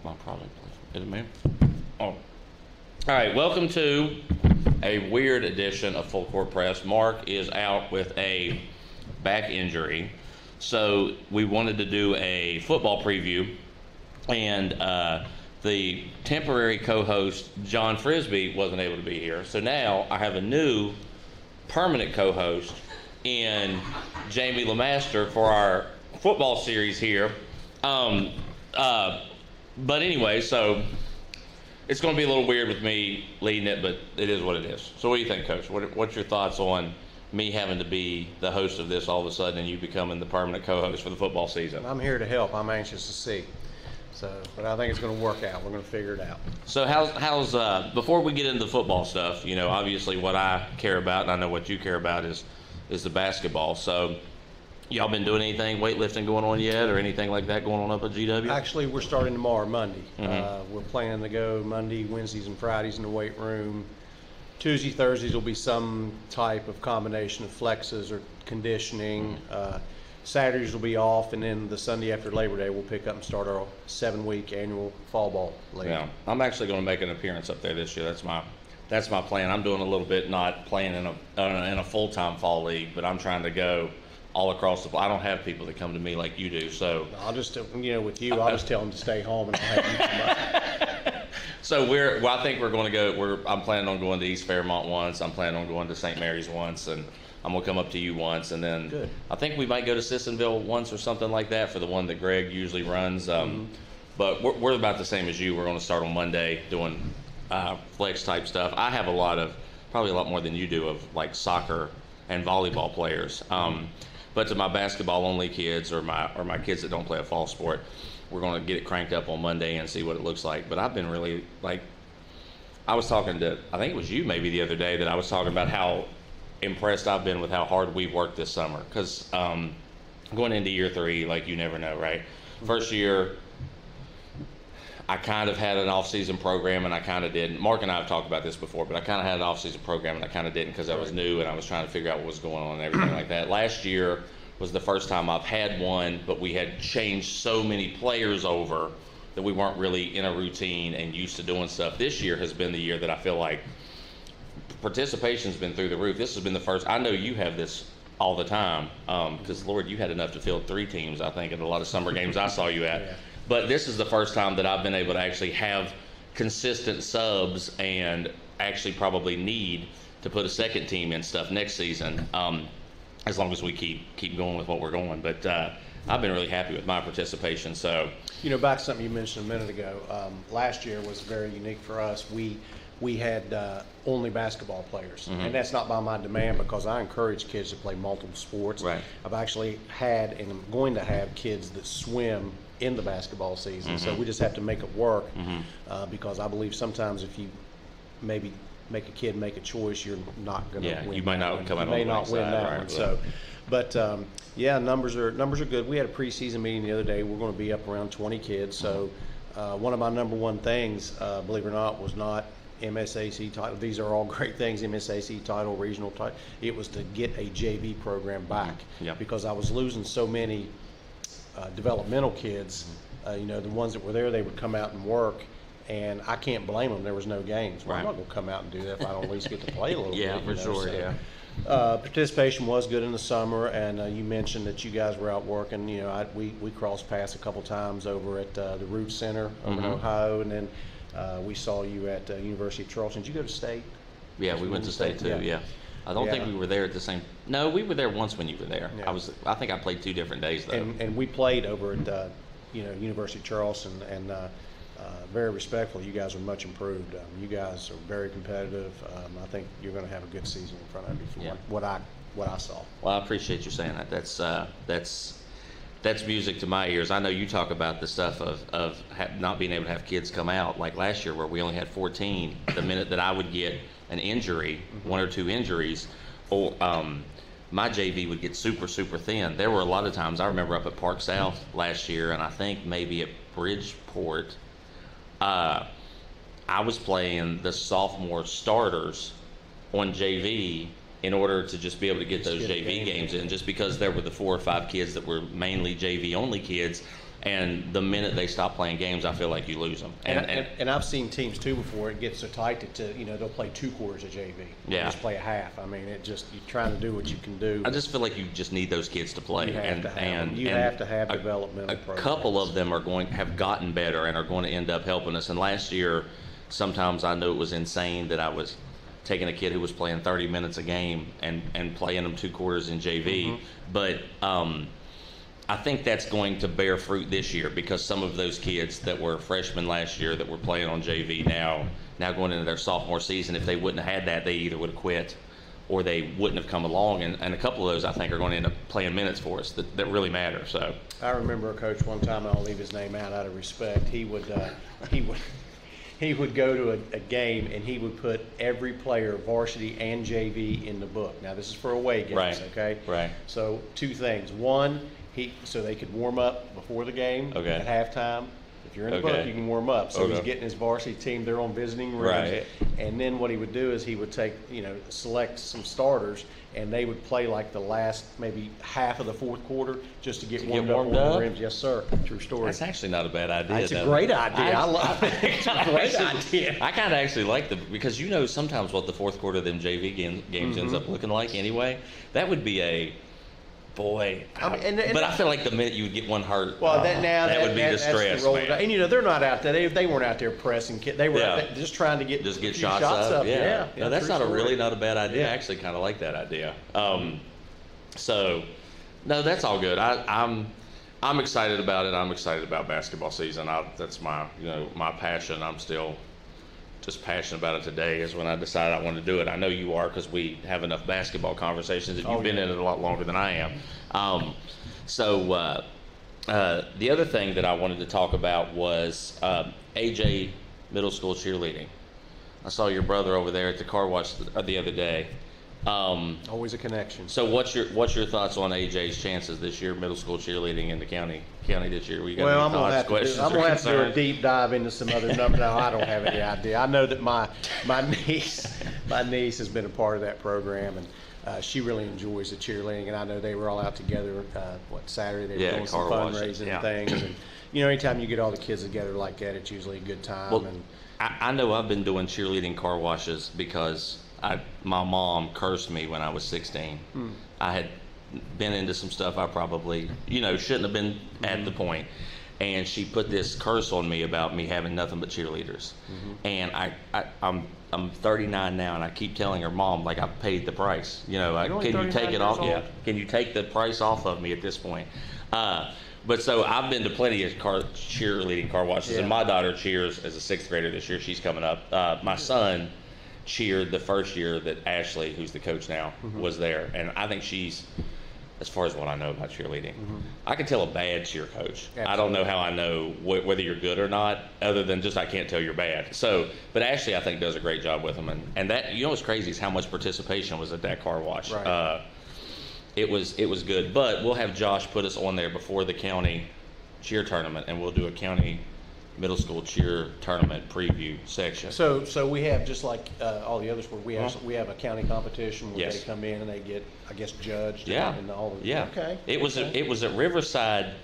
My product. Is it me? Oh. All right. Welcome to a weird edition of Full Court Press. Mark is out with a back injury, so we wanted to do a football preview, and the temporary co-host John Frisbee wasn't able to be here, so now I have a new permanent co-host in Jamie Lemaster for our football series here. But anyway, so it's going to be a little weird with me leading it, but it is what it is. So what do you think, Coach? What's your thoughts on me having to be the host of this all of a sudden and you becoming the permanent co-host for the football season? I'm here to help. I'm anxious to see. But I think it's going to work out. We're going to figure it out. So how's before we get into the football stuff, you know, obviously what I care about, and I know what you care about, is the basketball. So y'all been doing anything, weightlifting going on yet, or anything like that going on up at GW? Actually, we're starting tomorrow, Monday. Mm-hmm. We're planning to go Monday, Wednesdays, and Fridays in the weight room. Tuesday, Thursdays will be some type of combination of flexes or conditioning. Mm-hmm. Saturdays will be off, and then the Sunday after Labor Day, we'll pick up and start our 7-week annual fall ball league. Yeah, I'm actually going to make an appearance up there this year. That's my plan. I'm doing a little bit, not playing in a full-time fall league, but I'm trying to go all across the. I don't have people that come to me like you do, so I'll just, with you, I'll just tell them to stay home and I'll have you come up. So I think we're going to go. I'm planning on going to East Fairmont once. I'm planning on going to St. Mary's once, and I'm gonna come up to you once, and then Good. I think we might go to Sissonville once or something like that for the one that Greg usually runs. But we're about the same as you. We're going to start on Monday doing flex type stuff. I have probably a lot more than you do of like soccer and volleyball players. But to my basketball only kids or my kids that don't play a fall sport, we're going to get it cranked up on Monday and see what it looks like. But I've been really I was talking to, I think it was you maybe the other day, that I was talking about how impressed I've been with how hard we've worked this summer. Because going into year 3, you never know, right? First year, I kind of had an off-season program, and I kind of didn't. Mark and I have talked about this before, but I kind of had an off-season program, and I kind of didn't because I was new, and I was trying to figure out what was going on and everything like that. Last year was the first time I've had one, but we had changed so many players over that we weren't really in a routine and used to doing stuff. This year has been the year that I feel like participation's been through the roof. This has been the first. I know you have this all the time because, Lord, you had enough to field 3 teams, I think, in a lot of summer games I saw you at. Yeah. But this is the first time that I've been able to actually have consistent subs and actually probably need to put a second team in stuff next season, as long as we keep going with what we're going. But I've been really happy with my participation. So, back to something you mentioned a minute ago. Last year was very unique for us. We had only basketball players, and that's not by my demand because I encourage kids to play multiple sports. Right. I've actually had and I'm going to have kids that swim in the basketball season, so we just have to make it work because I believe sometimes if you maybe make a kid make a choice, you're not going to win. You might not come out on the may not win side, that right, one. So, but numbers are good. We had a preseason meeting the other day. We're going to be up around 20 kids. So one of my number one things, believe it or not, was not MSAC title. These are all great things, MSAC title, regional title. It was to get a JV program back because I was losing so many developmental kids. The ones that were there, they would come out and work, and I can't blame them. There was no games. Well, I'm not going to come out and do that if I don't at least get to play a little bit. Yeah, for sure. So, participation was good in the summer, and you mentioned that you guys were out working. We crossed paths a couple times over at the Root Center over in Ohio, and then we saw you at University of Charleston. Did you go to state? Yeah, we went to state too. Yeah. I don't think we were there at the same. No, we were there once when you were there. Yeah. I think I played 2 different days though. And we played over at University of Charleston, and very respectful. You guys are much improved. You guys are very competitive. I think you're going to have a good season in front of you from what I saw. Well, I appreciate you saying that. That's music to my ears. I know you talk about the stuff of not being able to have kids come out like last year where we only had 14. The minute that I would get an injury, 1 or 2 injuries, or my JV would get super, super thin. There were a lot of times, I remember up at Park South last year, and I think maybe at Bridgeport, I was playing the sophomore starters on JV in order to just be able to get those JV games in, just because there were the 4 or 5 kids that were mainly JV only kids. And the minute they stop playing games, I feel like you lose them. And I've seen teams too before it gets so tight that they'll play 2 quarters of JV. Yeah. Just play a half. I mean, you're trying to do what you can do. I just feel like you just need those kids to play. You have to have developmental programs. A couple of them have gotten better and are going to end up helping us. And last year, sometimes I knew it was insane that I was taking a kid who was playing 30 minutes a game and playing them 2 quarters in JV. But I think that's going to bear fruit this year, because some of those kids that were freshmen last year that were playing on JV now going into their sophomore season, if they wouldn't have had that, they either would have quit or they wouldn't have come along. And a couple of those, I think, are going to end up playing minutes for us that really matter. So I remember a coach one time, and I'll leave his name out of respect. He would go to a game and he would put every player, varsity and JV, in the book. Now, this is for away games, right. Okay? Right. So 2 things. One, so they could warm up before the game at halftime. If you're in the book, you can warm up. So he's getting his varsity team. They're on visiting rooms. Right. And then what he would do is he would take, select some starters, and they would play like the last maybe half of the 4th quarter just to get warmed up on the rims. Yes, sir. True story. That's actually not a bad idea. It's a great idea. I love it. It's a great idea. I kind of actually like because sometimes what the 4th quarter of them JV games ends up looking like anyway. That would be but I feel like the minute you would get one hurt, that would be the stress, man. And they're not out there. They weren't out there pressing. They were out there just trying to get shots up. Yeah. No, that's not a bad idea. Yeah. I actually kind of like that idea. So, no, that's all good. I'm excited about it. I'm excited about basketball season. That's my my passion. I'm still just passionate about it today is when I decided I wanted to do it. I know you are, because we have enough basketball conversations that you've been in it a lot longer than I am. The other thing that I wanted to talk about was AJ middle school cheerleading. I saw your brother over there at the car wash the other day. Always a connection. So what's your thoughts on AJ's chances this year, middle school cheerleading in the county this year? I'm gonna have to do a deep dive into some other numbers. No, I don't have any idea. I know that my niece has been a part of that program, and she really enjoys the cheerleading. And I know they were all out together. Saturday they were doing some fundraising things. And anytime you get all the kids together like that, it's usually a good time. Well, I know I've been doing cheerleading car washes because my mom cursed me when I was 16. I had been into some stuff I probably, shouldn't have been at the point. And she put this curse on me about me having nothing but cheerleaders. And I'm 39 now, and I keep telling her, Mom, like, I've paid the price. Can you take it off? Yeah. Can you take the price off of me at this point? But so I've been to plenty of cheerleading car washes, and my daughter cheers as a 6th grader this year. She's coming up. My son cheered the first year that Ashley, who's the coach now, was there. And I think she's, as far as what I know about cheerleading, I can tell a bad cheer coach. Absolutely. I don't know how I know whether you're good or not, other than just I can't tell you're bad. So, but Ashley, I think, does a great job with them. And that, what's crazy is how much participation was at that car wash. Right. It was good. But we'll have Josh put us on there before the county cheer tournament, and we'll do a county middle school cheer tournament preview section. So we have, just like all the others, where we have a county competition where they come in and they get, I guess, judged. And all of Okay. It was at Riverside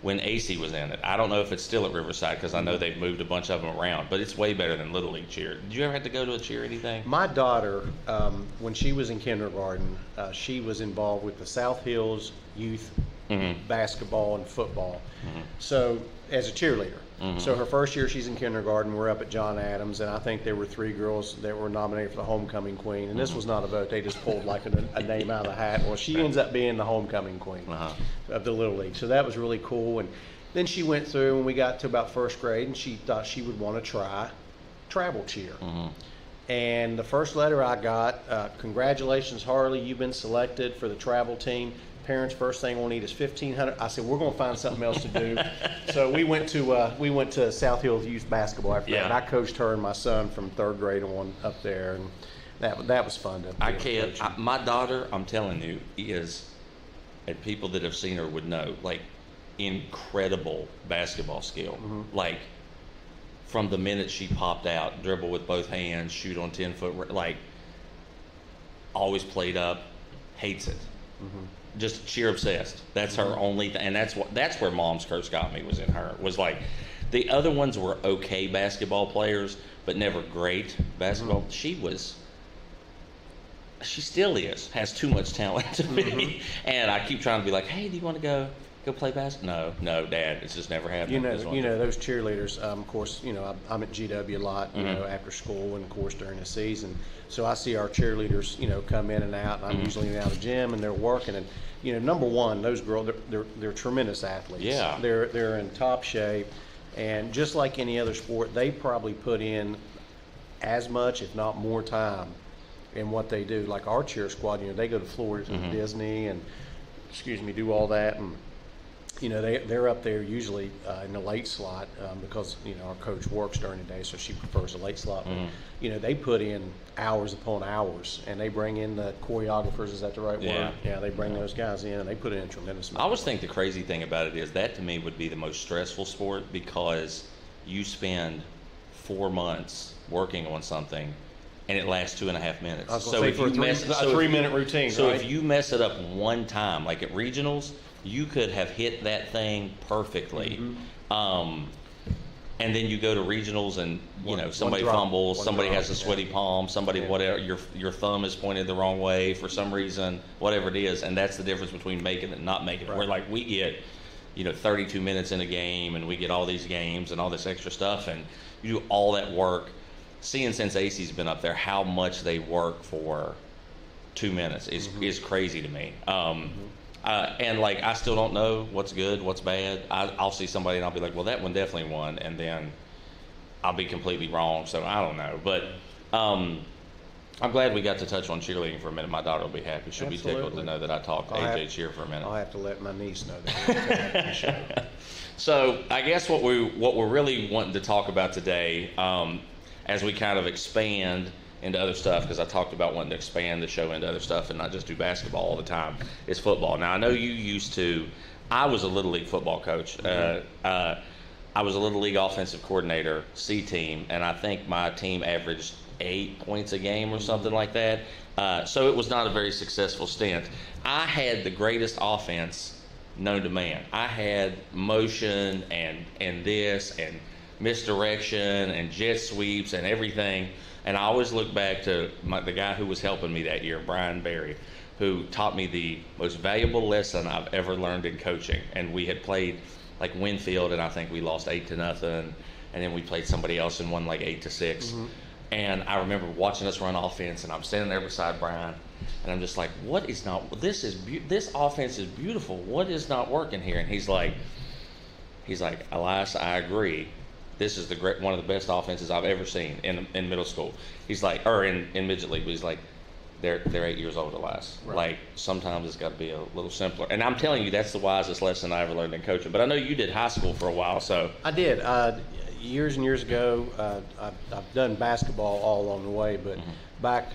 when AC was in it. I don't know if it's still at Riverside, because I know they've moved a bunch of them around, but it's way better than Little League cheer. Did you ever have to go to a cheer or anything? My daughter, when she was in kindergarten, she was involved with the South Hills youth basketball and football. So as a cheerleader. So her first year she's in kindergarten, we're up at John Adams, and I think there were 3 girls that were nominated for the homecoming queen. And this was not a vote; they just pulled like a name out of the hat. Well, she ends up being the homecoming queen of the Little League. So that was really cool. And then she went through, and we got to about 1st grade, and she thought she would want to try travel cheer. And the first letter I got, congratulations, Harley, you've been selected for the travel team. Parents, first thing we'll need is $1,500. I said, we're going to find something else to do. So we went to South Hills Youth Basketball after that. And I coached her and my son from 3rd grade on up there, and that was fun to my daughter, I'm telling you, is, and people that have seen her would know, like, incredible basketball skill. Like, from the minute she popped out, dribble with both hands, shoot on 10-foot, like, always played up, hates it. Just cheer obsessed. That's her only thing, and that's where Mom's curse got me, was in her. Was like, the other ones were okay basketball players, but never great basketball. She still has too much talent to me. And I keep trying to be like, hey, do you want to go play basketball? No, Dad, it's just never happened. You know those cheerleaders. Of course, I'm at GW a lot. After school and of course during the season. So I see our cheerleaders, come in and out. And I'm usually in and out of the gym, and they're working. And number one, those girls, they're tremendous athletes. Yeah, they're in top shape, and just like any other sport, they probably put in as much, if not more, time in what they do. Like our cheer squad, they go to Florida to Disney and do all that, and they're up there usually in the late slot because our coach works during the day, so she prefers a late slot. But, they put in hours upon hours, and they bring in the choreographers. Is that the right word? Yeah, they bring those guys in, and they put in a tremendous amount. I always think the crazy thing about it is that, to me, would be the most stressful sport, because you spend 4 months working on something, and it lasts 2.5 minutes. I was going to say, for a 3-minute routine. So right? if you mess it up one time, like at regionals, you could have hit that thing perfectly. And then you go to regionals and, somebody fumbles, somebody has a sweaty palm, somebody whatever, your thumb is pointed the wrong way for some reason, whatever it is. And that's the difference between making it and not making it. Right. Where like we get, 32 minutes in a game, and we get all these games and all this extra stuff, and you do all that work. Seeing since AC's been up there, how much they work for 2 minutes is crazy to me. And like, I still don't know what's good, what's bad. I'll see somebody and I'll be like, well, that one definitely won, and then I'll be completely wrong. So I don't know, but I'm glad we got to touch on cheerleading for a minute. My daughter will be happy. She'll be tickled to know that I talked to AJ Cheer for a minute. I'll have to let my niece know that. So I guess what we're really wanting to talk about today, as we kind of expand into other stuff, because I talked about wanting to expand the show into other stuff and not just do basketball all the time, is football. Now, I know I was a Little League football coach. I was a Little League offensive coordinator, C team, and I think my team averaged 8 points a game or something like that. So it was not a very successful stint. I had the greatest offense known to man. I had motion and this and misdirection and jet sweeps and everything. And I always look back to the guy who was helping me that year, Brian Berry, who taught me the most valuable lesson I've ever learned in coaching. And we had played like Winfield, and I think we lost 8-0, and then we played somebody else and won like 8-6. And I remember watching us run offense, and I'm standing there beside Brian, and I'm just like, this offense is beautiful. What is not working here? And he's like, Elias, I agree. This is one of the best offenses I've ever seen in middle school. He's like, or in midget league. But he's like, they're 8 years old, Elias. Right. Like, sometimes it's got to be a little simpler. And I'm telling you, that's the wisest lesson I ever learned in coaching. But I know you did high school for a while, so. I did. Years and years ago, I've done basketball all along the way, but back,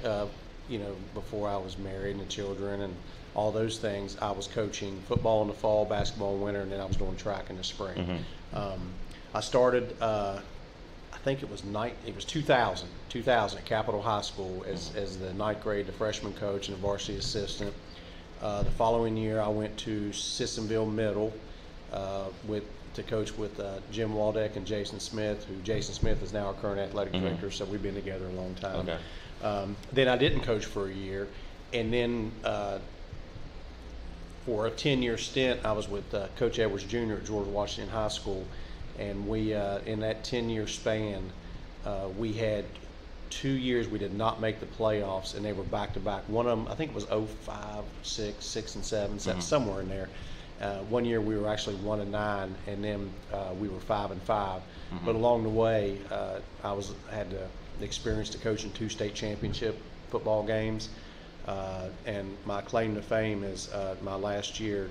before I was married and children and all those things, I was coaching football in the fall, basketball in winter, and then I was doing track in the spring. I started, I think it was 2000 at Capitol High School as the ninth grade, the freshman coach and the varsity assistant. The following year, I went to Sissonville Middle to coach with Jim Waldeck and Jason Smith, who Jason Smith is now our current athletic director, so we've been together a long time. Okay. Then I didn't coach for a year, and then for a 10-year stint, I was with Coach Edwards Jr. at George Washington High School. And we, in that 10-year span, we had 2 years we did not make the playoffs, and they were back-to-back. One of them, I think it was 05, 6, 6 and 7, somewhere in there. 1 year we were actually 1-9, and then we were 5-5. But along the way, I had the experience to coach in 2 state championship football games. And my claim to fame is my last year,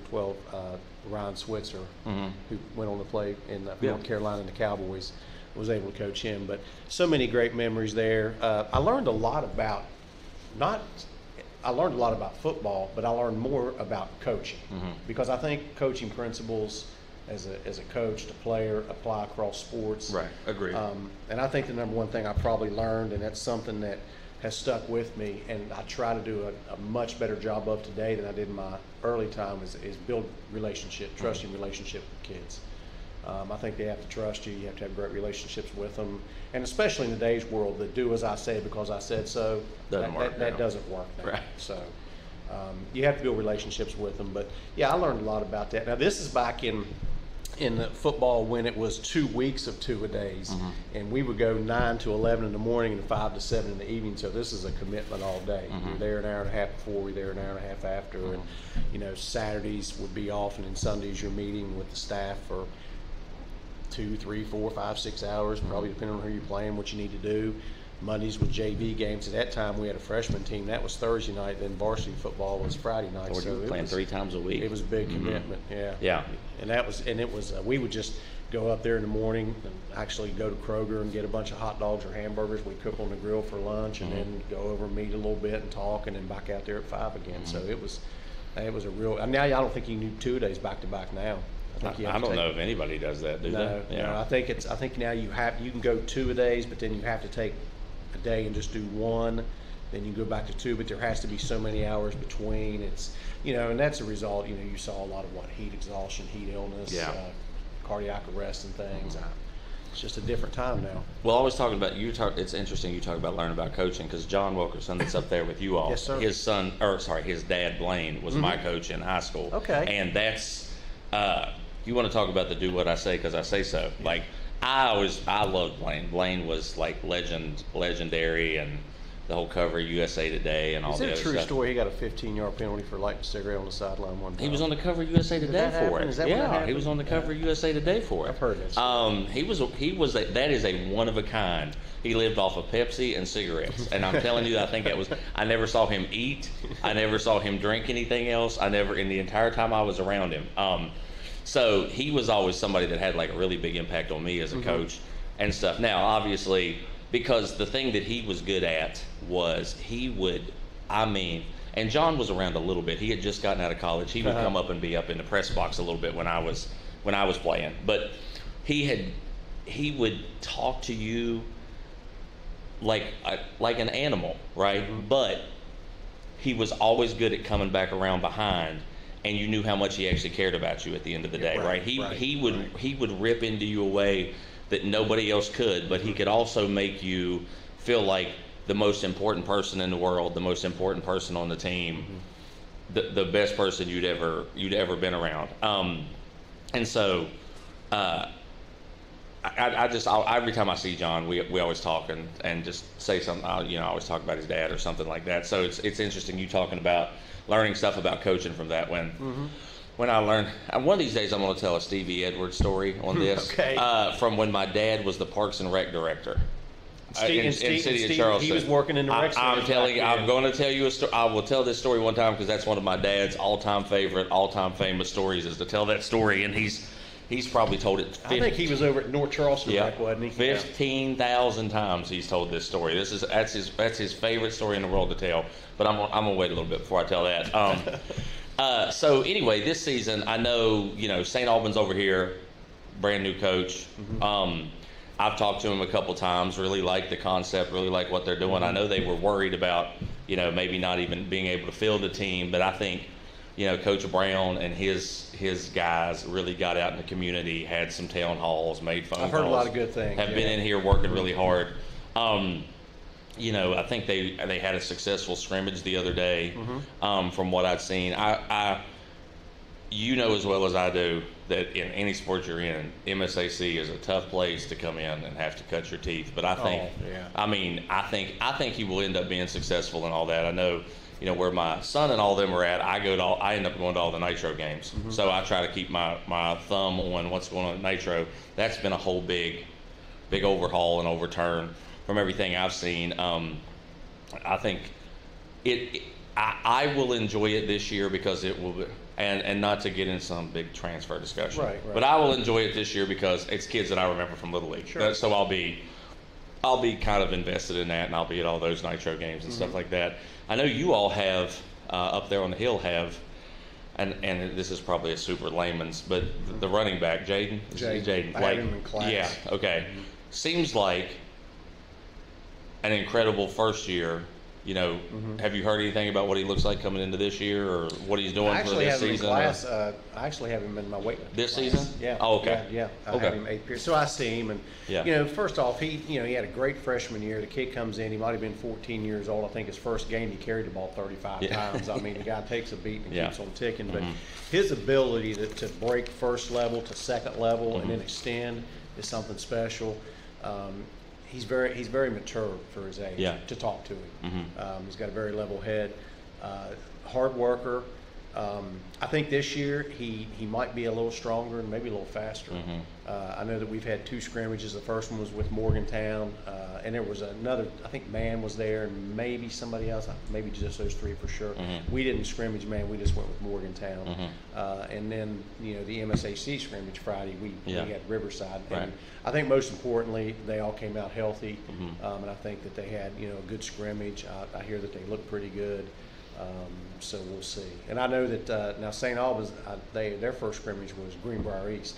Ryan Switzer, who went on to play in North Carolina and the Cowboys, was able to coach him. But so many great memories there. I learned a lot about football, but I learned more about coaching, because I think coaching principles as a coach to player apply across sports. Right, agreed. And I think the number one thing I probably learned, and that's something that has stuck with me, and I try to do a much better job of today than I did in my early time, is build relationship, trusting relationship with kids. I think they have to trust you. You have to have great relationships with them, and especially in today's world, that do as I say because I said so. That doesn't work now. Right. So you have to build relationships with them. But yeah, I learned a lot about that. Now this is back in the football when it was 2 weeks of two-a-days, and we would go 9 to 11 in the morning and 5 to 7 in the evening. So this is a commitment all day. We're there an hour and a half before, we're there an hour and a half after, and Saturdays would be off, and then Sundays you're meeting with the staff for 2, 3, 4, 5, 6 hours, probably depending on who you're playing, what you need to do. Mondays with JV games. At that time, we had a freshman team. That was Thursday night. Then varsity football was Friday night. So you were playing 3 times a week. It was a big commitment. Yeah. Yeah. And it was we would just go up there in the morning and actually go to Kroger and get a bunch of hot dogs or hamburgers. We'd cook on the grill for lunch, and then go over and meet a little bit and talk, and then back out there at 5 again. So it was a real. Now I don't think you can do 2 days back to back now. I don't know if anybody does that, do they? Yeah. No, I think now you can go 2 a days, but then you have to take a day and just do 1, then you go back to 2, but there has to be so many hours between. It's and that's a result. You saw a lot of heat exhaustion, heat illness, cardiac arrest, and things. It's just a different time now. Well, always talking about it's interesting you talk about learning about coaching, because John Wilkerson, that's up there with you all. Yes, sir. His dad Blaine was my coach in high school. Okay. And that's you want to talk about the do what I say because I say so. Yeah. Like I loved Blaine. Blaine was like legendary, and the whole cover of USA Today and all that. Is it a true story? He got a 15-yard penalty for lighting a cigarette on the sideline one time. He was on the cover of USA Today for it. Is that when that happened? He was on the cover of USA Today for it. I've heard this. That is a one of a kind. He lived off of Pepsi and cigarettes, and I'm telling you, I never saw him eat. I never saw him drink anything else. In the entire time I was around him. So he was always somebody that had like a really big impact on me as a coach and stuff. Now, obviously, because the thing that he was good at was and John was around a little bit. He had just gotten out of college. He would come up and be up in the press box a little bit when I was playing. But he would talk to you like an animal, right? But he was always good at coming back around behind, and you knew how much he actually cared about you at the end of the day, right? He would rip into you a way that nobody else could, but he could also make you feel like the most important person in the world, the most important person on the team, the best person you'd ever been around. And so every time I see John, we always talk and just say something. I always talk about his dad or something like that. So it's interesting you talking about learning stuff about coaching from that. When I learned, one of these days I'm going to tell a Stevie Edwards story on this. Okay. From when my dad was the Parks and Rec director in City of Charleston. He was working in the rec center. I'm going to tell you a story. I will tell this story one time because that's one of my dad's all-time favorite, all-time famous stories is to tell that story, and he's probably told it. I think he was over at North Charleston Rec, wasn't he? 15,000 times he's told this story. That's his favorite story in the world to tell. But I'm gonna wait a little bit before I tell that. So anyway, this season I know St. Albans over here, brand new coach. I've talked to him a couple times. Really like the concept. Really like what they're doing. I know they were worried about maybe not even being able to field the team, but I think Coach Brown and his guys really got out in the community, had some town halls, made phone calls. I've heard a lot of good things. Have been in here working really hard. I think they had a successful scrimmage the other day. From what I've seen, I as well as I do that in any sport you're in, MSAC is a tough place to come in and have to cut your teeth. But I think, I think he will end up being successful and all that. I know. Where my son and all them are at, I end up going to all the Nitro games. So I try to keep my thumb on what's going on at Nitro. That's been a whole big overhaul and overturn from everything I've seen. I think I will enjoy it this year because it will be, and not to get in some big transfer discussion. Right. But I will enjoy it this year because it's kids that I remember from Little League. Sure. So I'll be kind of invested in that, and I'll be at all those Nitro games and stuff like that. I know you all have up there on the hill and this is probably a super layman's, but the running back Jaden. I had him in class. Yeah. Okay. Seems like an incredible first year. You know, have you heard anything about what he looks like coming into this year, or what he's doing for this season? I actually have him in my weight this class. season. Yeah. Oh, okay. Yeah. I Okay. have him 8th period, so I see him, and you know, first off, he had a great freshman year. The kid comes in, he might have been 14 years old. I think his first game he carried the ball 35 times. I mean, the guy takes a beat and keeps on ticking. But his ability to break first level to second level and then extend is something special. He's very mature for his age to talk to him. He's got a very level head, hard worker. I think this year he might be a little stronger and maybe a little faster. I know that we've had 2 scrimmages. The first one was with Morgantown, and there was another, I think Man was there and maybe somebody else, maybe just those 3 for sure. We didn't scrimmage Man, we just went with Morgantown. And then, you know, the MSAC scrimmage Friday, we had Riverside. And I think most importantly, they all came out healthy, and I think that they had, you know, a good scrimmage. I hear that they look pretty good. So we'll see. And I know that now St. Albans, their first scrimmage was Greenbrier East.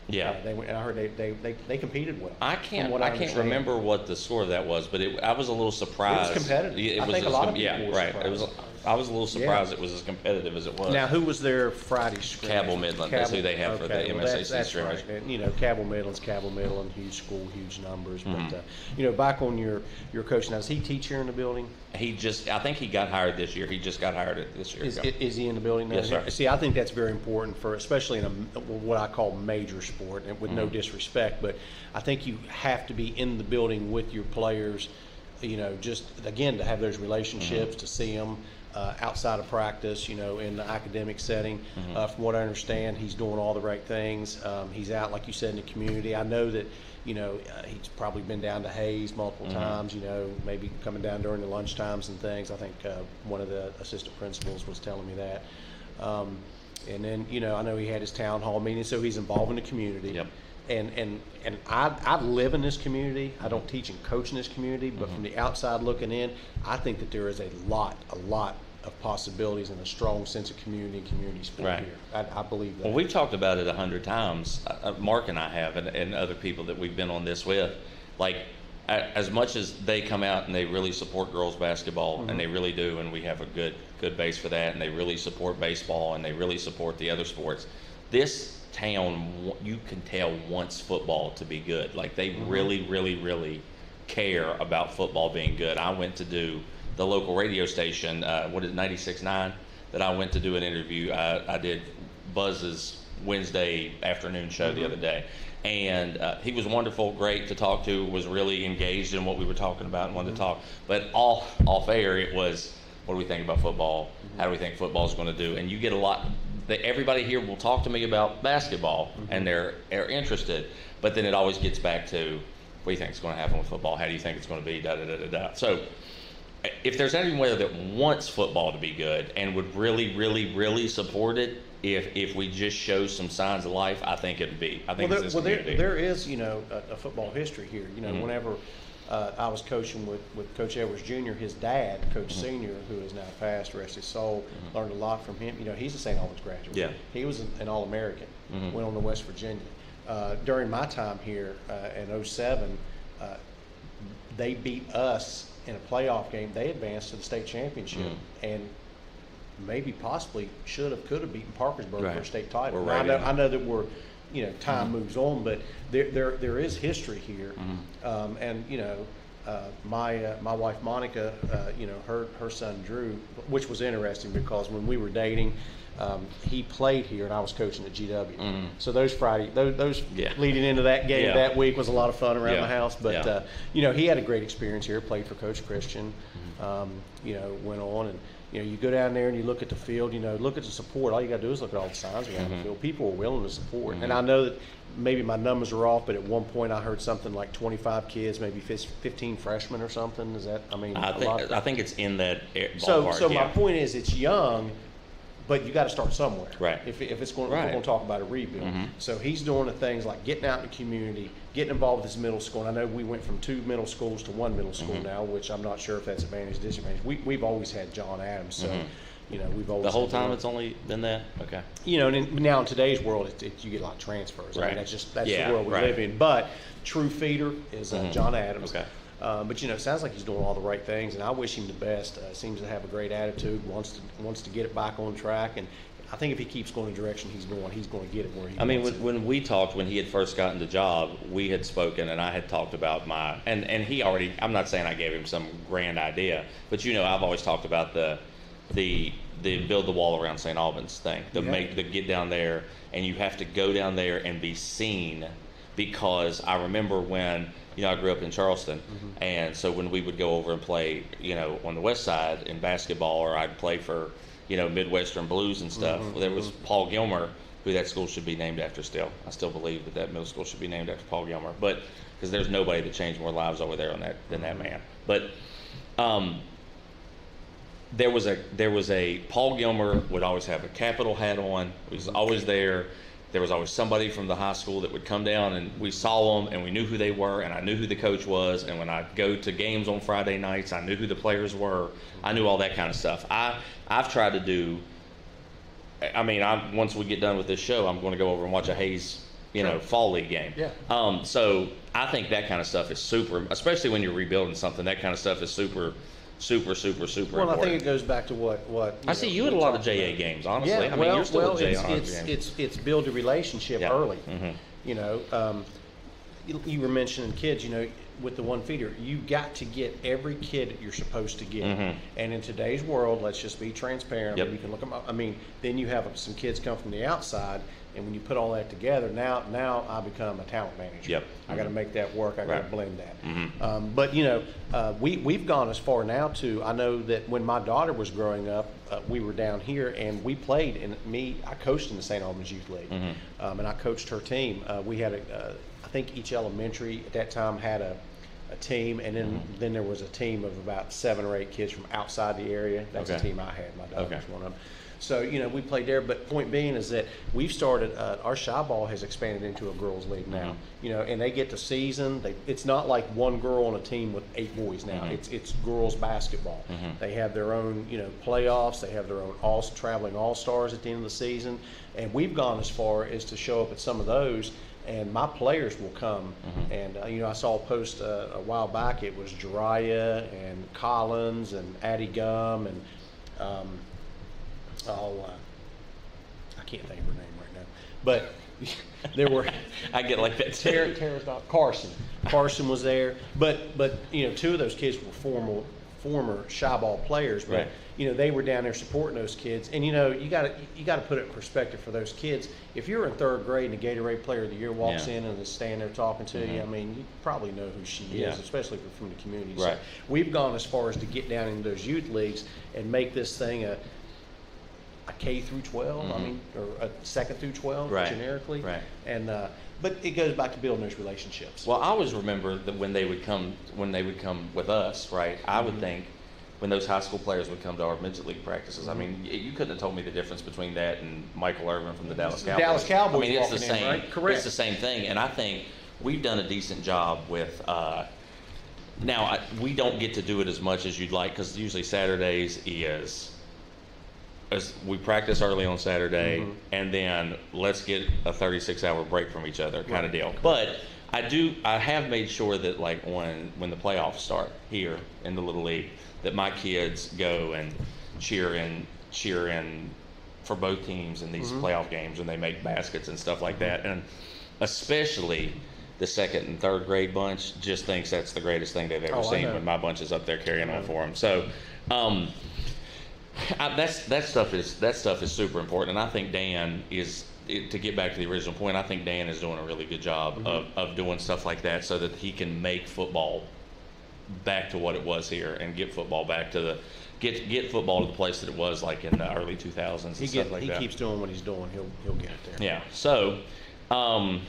Yeah. And I heard they competed well. I can't remember what the score of that was, but I was a little surprised. It was competitive. I think a lot of people were surprised. I was a little surprised it was as competitive as it was. Now, who was their Friday scrimmage? Cabell Midland. That's who they have for the MSAC scrimmage. Right. And, you know, Cabell Midland, huge school, huge numbers. But you know, back on your coach now, does he teach here in the building? I think he got hired this year. He just got hired this year. Is he in the building now? Yes, sir. See, I think that's very important for, especially in what I call major sport, and with no disrespect, but I think you have to be in the building with your players, you know, just again to have those relationships, to see them outside of practice, you know, in the academic setting. From what I understand, he's doing all the right things. He's out, like you said, in the community. I know that, you know, he's probably been down to Hayes multiple times, you know, maybe coming down during the lunch times and things. I think one of the assistant principals was telling me that. And then, you know, I know he had his town hall meeting, so he's involved in the community. And I live in this community. I don't teach and coach in this community, but from the outside looking in, I think that there is a lot of possibilities and a strong sense of community and community spirit here. I believe that. Well, we've talked about it 100 times. Mark and I have, and other people that we've been on this with. Like, as much as they come out and they really support girls basketball, and they really do, and we have a good base for that, and they really support baseball, and they really support the other sports. This town, you can tell, wants football to be good. Like, they really care about football being good. I went to do the local radio station, 96.9, that I went to do an interview. I did Buzz's Wednesday afternoon show the other day, and he was wonderful, great to talk to, was really engaged in what we were talking about and wanted to talk. But off air, it was, what do we think about football? How do we think football is going to do? And you get a lot. Everybody here will talk to me about basketball, and they're interested, but then it always gets back to, what do you think is going to happen with football? How do you think it's going to be? So if there's anyone that wants football to be good and would really support it, if we just show some signs of life, I think it'd be. I think there is, you know, a football history here. You know, whenever I was coaching with Coach Edwards Jr., his dad, Coach Senior, who is now passed, rest his soul, learned a lot from him. You know, he's a St. Albans graduate. Yeah. He was an All-American, went on to West Virginia. During my time here in 2007, they beat us in a playoff game. They advanced to the state championship, and maybe possibly could have beaten Parkersburg for a state title. I know that we're, you know, time moves on, but there is history here. And you know, my wife Monica, you know, her son Drew, which was interesting because when we were dating, he played here and I was coaching at GW. So those leading into that game that week was a lot of fun around the house. But you know, he had a great experience here. Played for Coach Christian. You know, went on, and you know, you go down there and you look at the field. You know, look at the support. All you got to do is look at all the signs around the field. People are willing to support. And I know that maybe my numbers are off, but at one point I heard something like 25 kids, maybe 15 freshmen or something. Is that? I mean, I think it's in that ballpark. So my point is, it's young. But you got to start somewhere, right? If it's going, if we're going to talk about a rebuild. So he's doing the things like getting out in the community, getting involved with his middle school. And I know we went from 2 middle schools to 1 middle school now, which I'm not sure if that's advantage, disadvantage. We've always had John Adams, so you know, we've always the whole time it's only been that. Okay. You know, and now in today's world, you get a lot of transfers. I mean, that's the world we live in. But true feeder is John Adams. Okay. But it sounds like he's doing all the right things, and I wish him the best. Seems to have a great attitude, wants to get it back on track, and I think if he keeps going the direction he's going to get it where he wants it. When we talked, when he had first gotten the job, we had spoken, and I had talked about and he already, I'm not saying I gave him some grand idea, but I've always talked about the build the wall around St. Albans thing, the get down there, and you have to go down there and be seen, because I remember when, I grew up in Charleston, and so when we would go over and play, on the west side in basketball, or I'd play for, Midwestern Blues and stuff, there was Paul Gilmer, who that school should be named after still. I still believe that middle school should be named after Paul Gilmer, but because there's nobody that changed more lives over there than that man. But there was a Paul Gilmer would always have a Capitol hat on. He was always there. There was always somebody from the high school that would come down, and we saw them, and we knew who they were, and I knew who the coach was. And when I'd go to games on Friday nights, I knew who the players were. I knew all that kind of stuff. I've tried to do. Once we get done with this show, I'm going to go over and watch a Hayes, fall league game. Yeah. So I think that kind of stuff is super, especially when you're rebuilding something. That kind of stuff is super important. Well, I think it goes back to what I see you at a lot of JA games, honestly. Yeah, you're still at JA games. It's build a relationship early. You were mentioning kids, with the one feeder, you got to get every kid that you're supposed to get. And in today's world, let's just be transparent. Yep. You can look them up. Then you have some kids come from the outside, and when you put all that together, now I become a talent manager. Yep. I got to make that work. I got to Right. blend that. But we've gone as far now to. I know that when my daughter was growing up, we were down here and we played. And I coached in the St. Albans Youth League, and I coached her team. We had I think each elementary at that time had a team, and then there was a team of about 7 or 8 kids from outside the area. That's the team I had. My daughter was one of them. So, we played there, but point being is that we've started, our shy ball has expanded into a girls' league now, and they get to season. It's not like one girl on a team with 8 boys now. It's girls' basketball. They have their own, playoffs. They have their own traveling all-stars at the end of the season. And we've gone as far as to show up at some of those, and my players will come. And, I saw a post a while back. It was Jiraiya and Collins and Addie Gum and I can't think of her name right now, but there were. I get like that too. Tara's not Carson. Carson was there, but 2 of those kids were former shy ball players, but Right. They were down there supporting those kids, and you got to put it in perspective for those kids. If you're in 3rd grade and the Gatorade Player of the Year walks in and is standing there talking to you, you probably know who she is, especially if you're from the community. Right. So we've gone as far as to get down into those youth leagues and make this thing a K through 12, or a 2nd through 12, generically. Right. And but it goes back to building those relationships. Well, I always remember that when they would come with us, right? I would think when those high school players would come to our midget league practices. You couldn't have told me the difference between that and Michael Irvin from the Dallas Cowboys. Dallas Cowboys. It's the same. Right? Correct. It's the same thing, and I think we've done a decent job with. Now we don't get to do it as much as you'd like, because usually Saturdays is. As we practice early on Saturday, and then let's get a 36-hour break from each other kind of deal. But I have made sure that when the playoffs start here in the Little League, that my kids go and cheer in for both teams in these playoff games, and they make baskets and stuff like that. And especially the 2nd and 3rd grade bunch just thinks that's the greatest thing they've ever seen when my bunch is up there carrying on for them. So. That stuff is super important, and I think Dan is, to get back to the original point, I think Dan is doing a really good job of doing stuff like that so that he can make football back to what it was here, and get football back to get football to the place that it was like in the early 2000s and stuff like that. He keeps doing what he's doing. He'll get it there. Yeah. So, now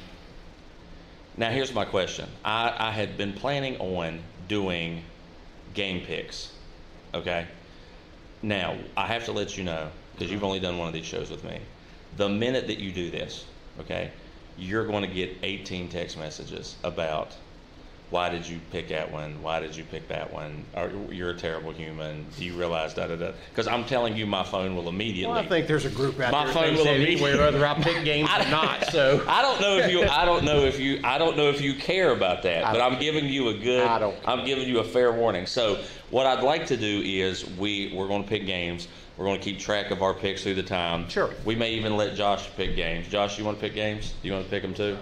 here's my question. I had been planning on doing game picks. Okay. Now, I have to let you know, because you've only done one of these shows with me, the minute that you do this, okay, you're going to get 18 text messages about why did you pick that one? Why did you pick that one? Or, you're a terrible human. Do you realize da-da-da? Because I'm telling you, my phone will immediately. Well, I think there's a group out my there phone that will said immediately. anyway, whether I pick games or not. So I don't know if you care about that, but I'm giving you I'm giving you a fair warning. So what I'd like to do is we're going to pick games. We're going to keep track of our picks through the time. Sure. We may even let Josh pick games. Josh, you want to pick games? Do you want to pick them too?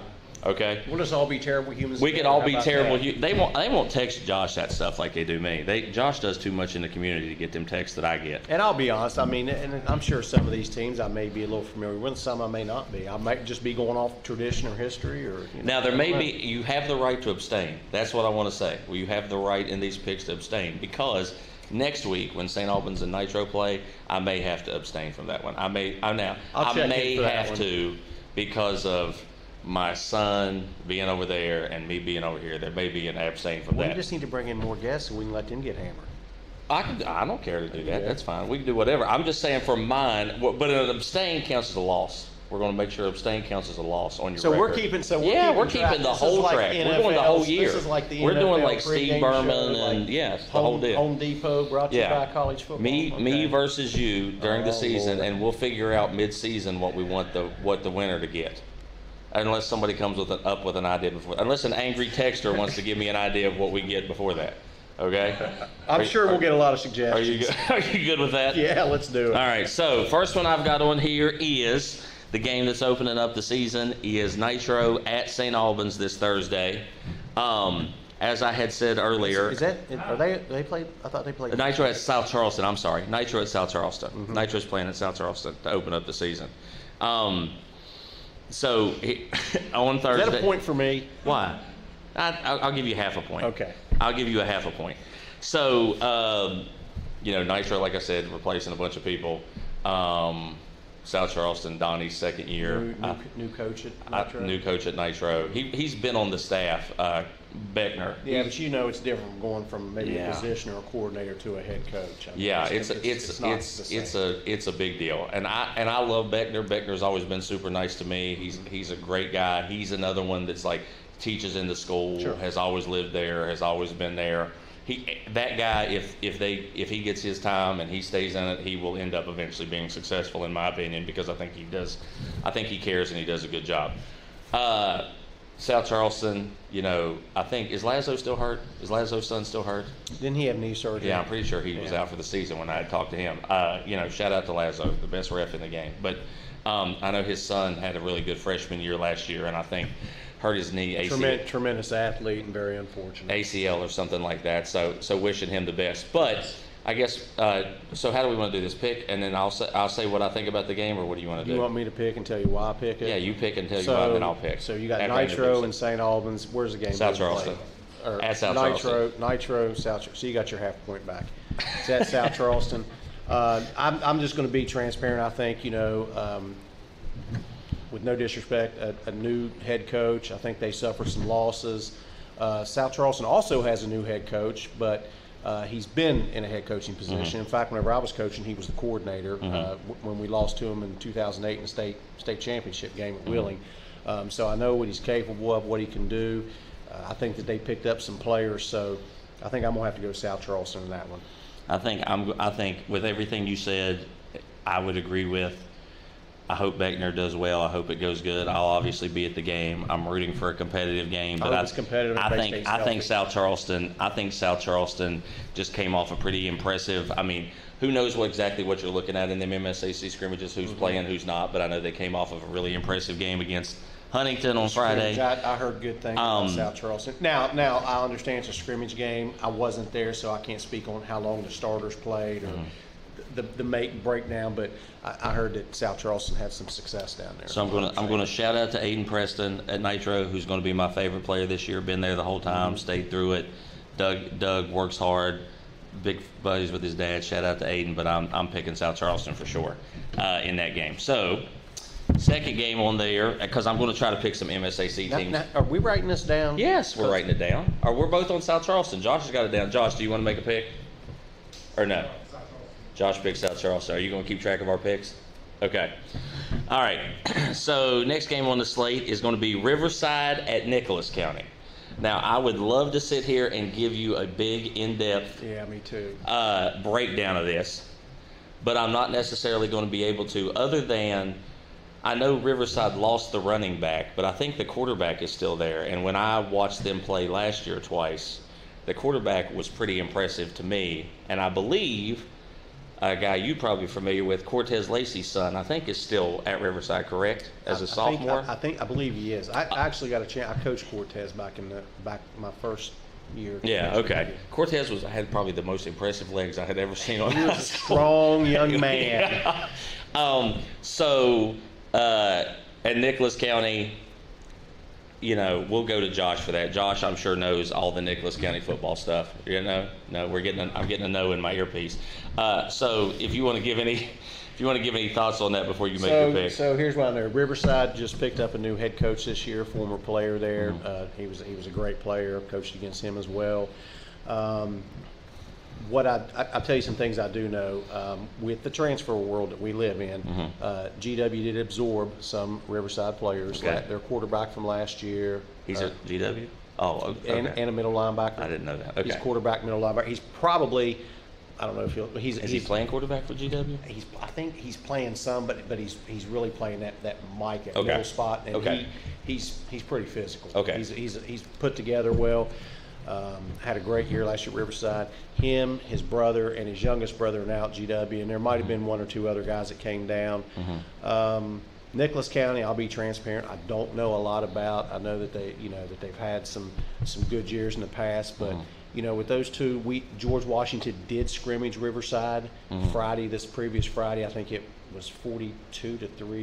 Okay. we'll just all be terrible humans. We could all be terrible. That? They won't text Josh that stuff like they do me. Josh does too much in the community to get them texts that I get. And I'll be honest. I mean, and I'm sure some of these teams I may be a little familiar with. Some I may not be. I might just be going off tradition or history or. Now there may be. You have the right to abstain. That's what I want to say. Well, you have the right in these picks to abstain because next week when St. Albans and Nitro play, I may have to abstain from that one. I may have to because of my son being over there and me being over here. There may be an abstain from that. We just need to bring in more guests so we can let them get hammered. I don't care to do that. That's fine. We can do whatever. I'm just saying for mine, but an abstain counts as a loss. We're going to make sure abstain counts as a loss on your record. We're keeping the whole track. We're going the whole year. This is like the we're NFL doing like Steve Berman show, and like the whole deal. Home Depot brought to you by college football. Me versus you during the season, Lord. and we'll figure out mid-season what we want what the winner to get. Unless somebody comes up with an idea before, unless an angry texter wants to give me an idea of what we get before that. Okay. I'm sure we'll get a lot of suggestions. Are you good with that? Yeah, let's do it. All right. So first one I've got on here is the game that's opening up the season is Nitro at St. Albans this Thursday. As I had said earlier, they played? I thought they played. Nitro at South Charleston. I'm sorry, Nitro at South Charleston. Mm-hmm. Nitro's playing at South Charleston to open up the season. So on Thursday. Is that a point for me? Why? I'll give you half a point. Okay. I'll give you a half a point. So, Nitro, like I said, replacing a bunch of people. South Charleston, Donnie's second year. New coach at Nitro. New coach at Nitro. He's been on the staff. Beckner. Yeah, but it's different from going from maybe a position or a coordinator to a head coach. I mean, it's a big deal, and I love Beckner. Beckner's always been super nice to me. He's a great guy. He's another one that's like teaches in the school, has always lived there, has always been there. That guy, if he gets his time and he stays in it, he will end up eventually being successful, in my opinion, because I think he does. I think he cares and he does a good job. South Charleston, I think, is Lazo still hurt? Is Lazo's son still hurt? Didn't he have knee surgery? Yeah, I'm pretty sure he was out for the season when I had talked to him. Shout out to Lazo, the best ref in the game. But I know his son had a really good freshman year last year, and I think hurt his knee, ACL. Tremendous athlete and very unfortunate. ACL or something like that. So wishing him the best. But I guess, so how do we want to do this? Pick, and then I'll say what I think about the game, or what do you want to do? You want me to pick and tell you why I pick it? Yeah, you pick and tell you why, then I'll pick. So you got Nitro and St. Albans. Where's the game? South Charleston. At South Charleston. Nitro, South Charleston. So you got your half point back. It's at South Charleston. I'm just going to be transparent. I think, with no disrespect, a new head coach. I think they suffered some losses. South Charleston also has a new head coach, but he's been in a head coaching position. Mm-hmm. In fact, whenever I was coaching, he was the coordinator when we lost to him in 2008 in the state championship game at Wheeling. So I know what he's capable of, what he can do. I think that they picked up some players, so I think I'm gonna have to go South Charleston in that one. I think with everything you said, I would agree with. I hope Beckner does well. I hope it goes good. I'll obviously be at the game. I'm rooting for a competitive game, but it's competitive. I think South Charleston just came off a pretty impressive. I mean, who knows exactly what you're looking at in them MSAC scrimmages, who's playing, who's not, but I know they came off of a really impressive game against Huntington on Friday. I heard good things about South Charleston. Now I understand it's a scrimmage game. I wasn't there, so I can't speak on how long the starters played or the make and breakdown, but I heard that South Charleston had some success down there. So I'm gonna shout out to Aiden Preston at Nitro, who's going to be my favorite player this year. Been there the whole time, stayed through it. Doug works hard. Big buddies with his dad. Shout out to Aiden, but I'm picking South Charleston for sure in that game. So second game on there, because I'm going to try to pick some MSAC teams. Now, are we writing this down? Yes, we're writing it down. Or we're both on South Charleston. Josh has got it down. Josh, do you want to make a pick? Or no? Josh picks South Charleston. Are you going to keep track of our picks? Okay. All right. So next game on the slate is going to be Riverside at Nicholas County. Now, I would love to sit here and give you a big, in-depth Yeah, me too. breakdown of this, but I'm not necessarily going to be able to, other than I know Riverside lost the running back, but I think the quarterback is still there. And when I watched them play last year twice, the quarterback was pretty impressive to me. And I believe a guy you probably familiar with, Cortez Lacey's son, I think is still at Riverside, correct? As a sophomore? I believe he is. I actually got a chance. I coached Cortez back my first year. Yeah, okay. Cortez had probably the most impressive legs I had ever seen on He was a strong young man. At Nicholas County, we'll go to Josh for that. Josh, I'm sure, knows all the Nicholas County football stuff. No, I'm getting a no in my earpiece. So if you want to give any thoughts on that before you make your pick. So here's what I know. Riverside just picked up a new head coach this year, former player there. Mm-hmm. He was a great player. Coached against him as well. I'll tell you some things I do know. With the transfer world that we live in, GW did absorb some Riverside players. Okay. Like their quarterback from last year. He's at GW? Oh, okay. And a middle linebacker. I didn't know that. Okay. He's quarterback, middle linebacker. He's probably, I don't know if Is he playing quarterback for GW? I think he's playing some, but he's really playing that Mike at Okay. middle spot, and Okay. he's pretty physical. Okay. He's put together well. Had a great year last year at Riverside. Him, his brother, and his youngest brother are now at GW, and there might have been one or two other guys that came down. Nicholas County, I'll be transparent, I don't know a lot about. I know that they've had some good years in the past, but with those two, George Washington did scrimmage Riverside this previous Friday. I think it was 42-3,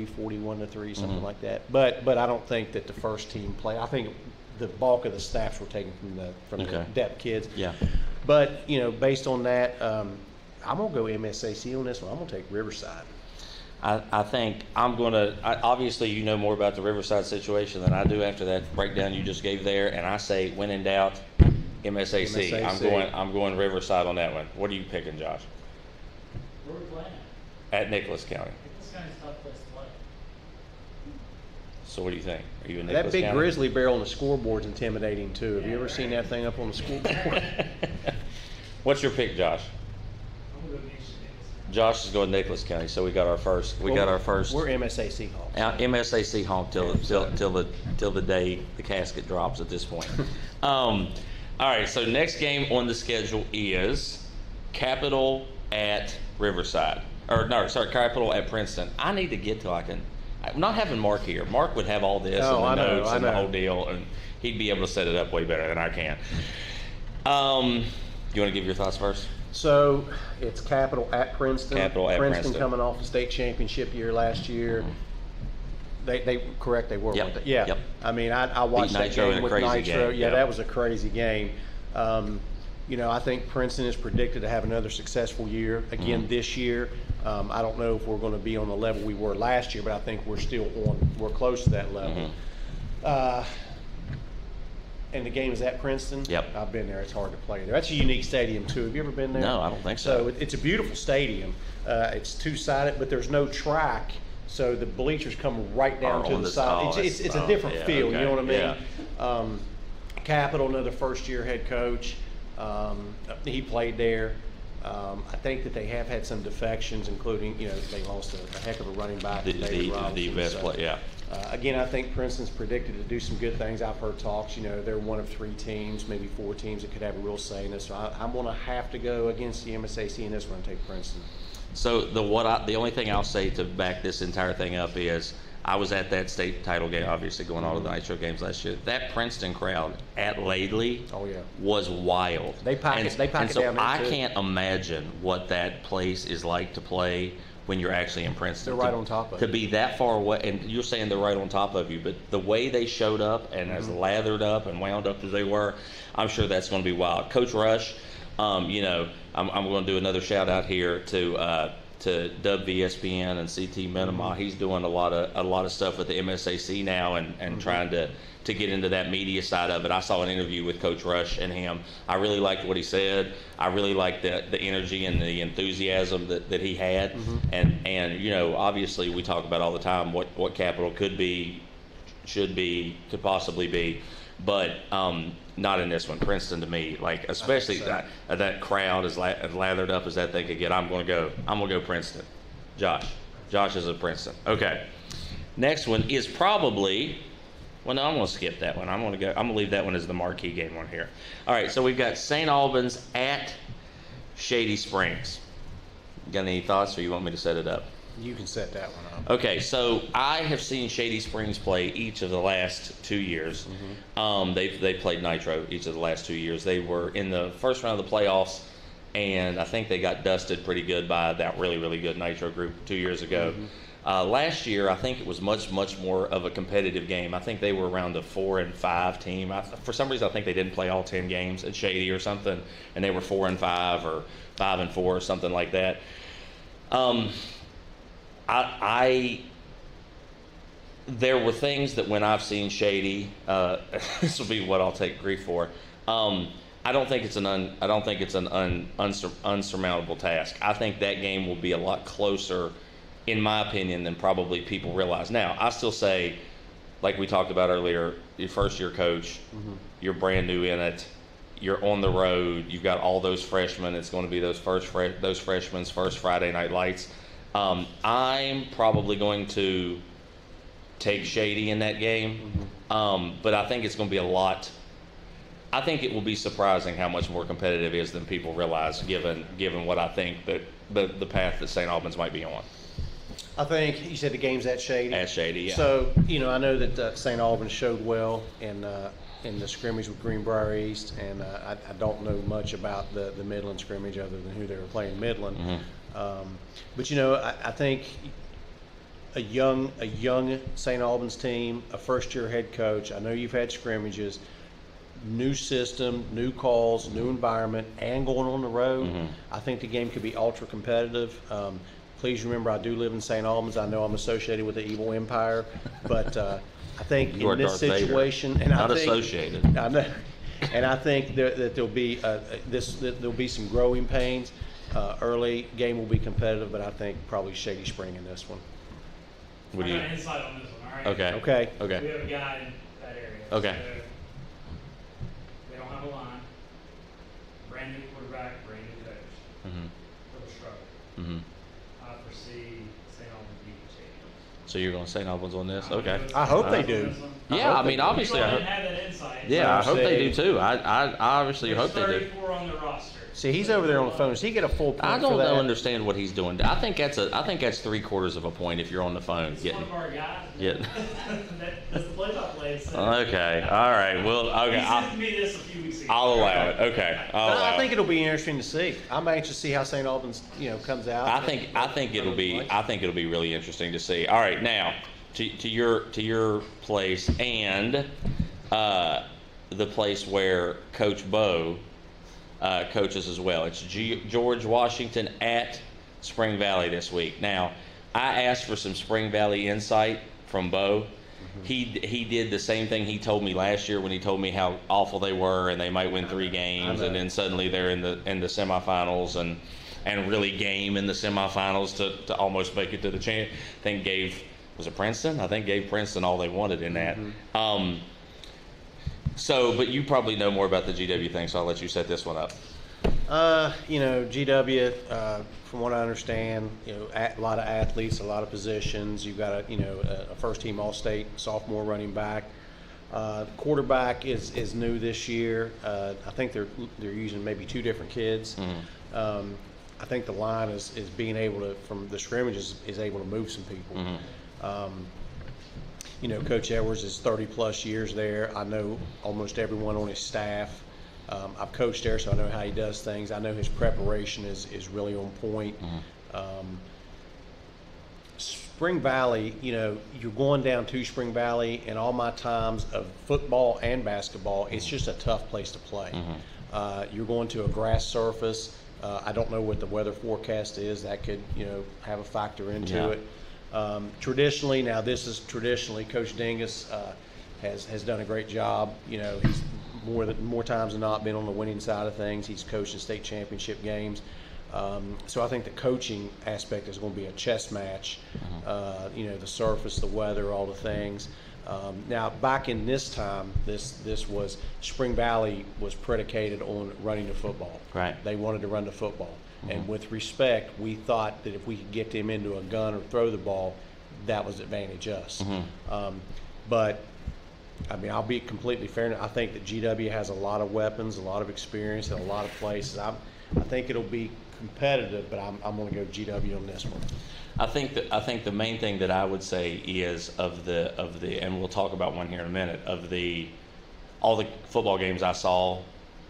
41-3, something like that. But I don't think that the first team played. I think the bulk of the staffs were taken from the depth kids. Yeah. But based on that, I'm gonna go MSAC on this one. I'm gonna take Riverside. I think I'm going to, obviously you know more about the Riverside situation than I do after that breakdown you just gave there, and I say when in doubt, MSAC. I'm going Riverside on that one. What are you picking, Josh? Where we playing? At Nicholas County. Nicholas County's a tough place to play. So what do you think? Are you in Nicholas That big County? grizzly bear on the scoreboard's intimidating too. Have you ever seen that thing up on the scoreboard? What's your pick, Josh? I'm going to go Nicholas County. Josh is going Nicholas County, so we got our first. We're MSAC Hawks. MSAC honk till the day the casket drops at this point. All right, so next game on the schedule is Capital at Riverside. Capital at Princeton. I need to get to I'm not having Mark here. Mark would have all this and the notes and the whole deal, and he'd be able to set it up way better than I can. You want to give your thoughts first? So it's Capital at Princeton. Capital at Princeton. coming off a state championship year last year. They were. Yep. Weren't they? Yeah. Yep. I mean, I watched that Nitro in game a with crazy Nitro. game. Yeah, Yep. that was a crazy game. I think Princeton is predicted to have another successful year again this year. I don't know if we're going to be on the level we were last year, but I think we're close to that level. And the game is at Princeton. Yep. I've been there. It's hard to play there. That's a unique stadium too. Have you ever been there? No, I don't think so. So it's a beautiful stadium. It's two-sided, but there's no track, so the bleachers come right down to the side. It's a different feel. Okay. You know what I mean? Yeah. Capital, another first-year head coach. He played there. I think that they have had some defections, including they lost a heck of a running back. The best player. Yeah. Again, I think Princeton's predicted to do some good things. I've heard talks, they're one of 3 teams, maybe 4 teams that could have a real say in this. So I'm going to have to go against the MSAC in this one and take Princeton. So the only thing I'll say to back this entire thing up is I was at that state title game, obviously going all of the Nitro games last year. That Princeton crowd at Laidley was wild. They pack it down there I too. can't imagine what that place is like to play when you're actually in Princeton. They're right on top of to you. be that far away, and you're saying they're right on top of you, but the way they showed up and as lathered up and wound up as they were, I'm sure that's going to be wild. Coach Rush, I'm going to do another shout out here to WVSPN and CT Minima. He's doing a lot of stuff with the MSAC now and trying to get into that media side of it. I saw an interview with Coach Rush and him. I really liked what he said. I really liked the energy and the enthusiasm that he had. And obviously we talk about all the time what Capital could be, should be, could possibly be. but not in this one. Princeton to me, like especially that crowd as lathered up as that they could get. I'm gonna go Princeton. Josh is at Princeton. Okay. Next one is probably. Well, no, I'm going to skip that one. I'm going to leave that one as the marquee game on here. All right, so we've got St. Albans at Shady Springs. Got any thoughts, or you want me to set it up? You can set that one up. Okay, so I have seen Shady Springs play each of the last 2 years. They've played Nitro each of the last 2 years. They were in the first round of the playoffs, and I think they got dusted pretty good by that really, really good Nitro group 2 years ago. Last year, I think it was much more of a competitive game. I think they were around a 4-5 team. For some reason, I think they didn't play all 10 games at Shady or something, and they were 4-5 or 5-4 or something like that. There were things that when I've seen Shady, this will be what I'll take grief for. I don't think it's an unsurmountable task. I think that game will be a lot closer, in my opinion, than probably people realize. Now, I still say, like we talked about earlier, your first-year coach, you're brand new in it, you're on the road, you've got all those freshmen. It's going to be those freshmen's first Friday night lights. I'm probably going to take Shady in that game, but I think it's going to be a lot. I think it will be surprising how much more competitive it is than people realize, given what I think that the path that St. Albans might be on. I think you said the game's at Shady. At Shady, yeah. So, I know that St. Albans showed well in the scrimmage with Greenbrier East, and I don't know much about the Midland scrimmage other than who they were playing Midland. But I think a young St. Albans team, a first-year head coach. I know you've had scrimmages, new system, new calls, new environment, and going on the road. I think the game could be ultra competitive. Please remember, I do live in St. Albans. I know I'm associated with the evil empire, but I think in this situation, and not associated. I know, and I think that there'll be there'll be some growing pains. Early game will be competitive, but I think probably Shady Spring in this one. I got an insight on this one. All right. Okay. Okay. We have a guy in that area. Okay. So they don't have a line. Brand new quarterback, brand new coach. Little struggle. I foresee St. Albans beating Shady. So you're going to St. Albans on this? Okay. I hope they do. Yeah, I mean, obviously, I didn't have that insight. Yeah, I hope they do too. I obviously hope they do. 34 on the roster. See, he's over there on the phone. Does he get a full point I for don't that? understand what he's doing. I think that's 3/4 of a point if you're on the phone. It's one of our guys. Yeah. That's the play-by-play. Okay. All right. Well, okay. He sent me this a few weeks ago. I'll allow it. Okay. I think it'll be interesting to see. I'm anxious to see how St. Albans, comes out. I think it'll be really interesting to see. All right, now to your place and the place where Coach Bo coaches as well. It's George Washington at Spring Valley this week. Now, I asked for some Spring Valley insight from Bo. He did the same thing he told me last year when he told me how awful they were and they might win 3 games and then suddenly they're in the semifinals and really game in the semifinals to almost make it to the champ. I think gave Princeton all they wanted in that. But you probably know more about the GW thing, so I'll let you set this one up. GW, from what I understand, a lot of athletes, a lot of positions. You've got a first-team All-State sophomore running back. Quarterback is new this year. I think they're using maybe 2 different kids. I think the line is being able to, from the scrimmages, is able to move some people. Coach Edwards is 30-plus years there. I know almost everyone on his staff. I've coached there, so I know how he does things. I know his preparation is really on point. Spring Valley, you're going down to Spring Valley, and all my times of football and basketball, it's just a tough place to play. You're going to a grass surface. I don't know what the weather forecast is. That could, have a factor into it. Traditionally, Coach Dingus has done a great job. He's more times than not been on the winning side of things. He's coached in state championship games. So I think the coaching aspect is going to be a chess match. The surface, the weather, all the things. Now, back in this time, this was Spring Valley was predicated on running the football. Right. They wanted to run the football, and with respect, we thought that if we could get them into a gun or throw the ball, that was advantage us. But I mean, I'll be completely fair. I think that GW has a lot of weapons, a lot of experience in a lot of places. I think it'll be competitive, but I'm going to go GW on this one. I think the main thing that I would say is of the and we'll talk about one here in a minute, of all the football games I saw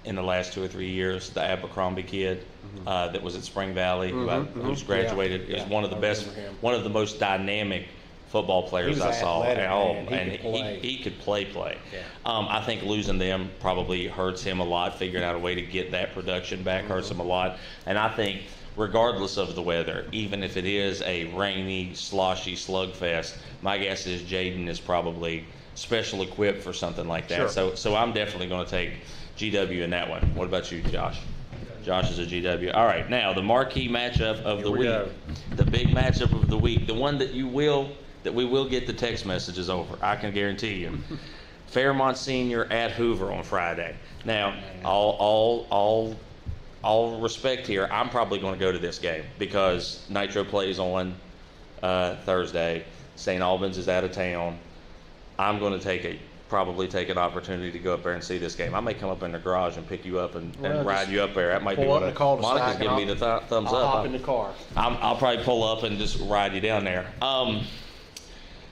in the last 2 or 3 years, the Abercrombie kid that was at Spring Valley, who's graduated, is one of the best, one of the most dynamic football players I saw at all, and he could play. Yeah. I think losing them probably hurts him a lot. Figuring out a way to get that production back hurts him a lot, and I think regardless of the weather, even if it is a rainy, sloshy slugfest, my guess is Jaden is probably special equipped for something like that. Sure. So I'm definitely going to take GW in that one. What about you, Josh? Josh is a GW. All right, now the marquee matchup of the week, the big matchup of the week, the one that we will get the text messages over. I can guarantee you. Fairmont Senior at Hoover on Friday. Now, all respect here, I'm probably going to go to this game because Nitro plays on Thursday. St. Albans is out of town. I'm going to probably take an opportunity to go up there and see this game. I may come up in the garage and pick you up and ride you up there. That might be what Monica's giving me the thumbs up. I'll hop in the car. I'll probably pull up and just ride you down there.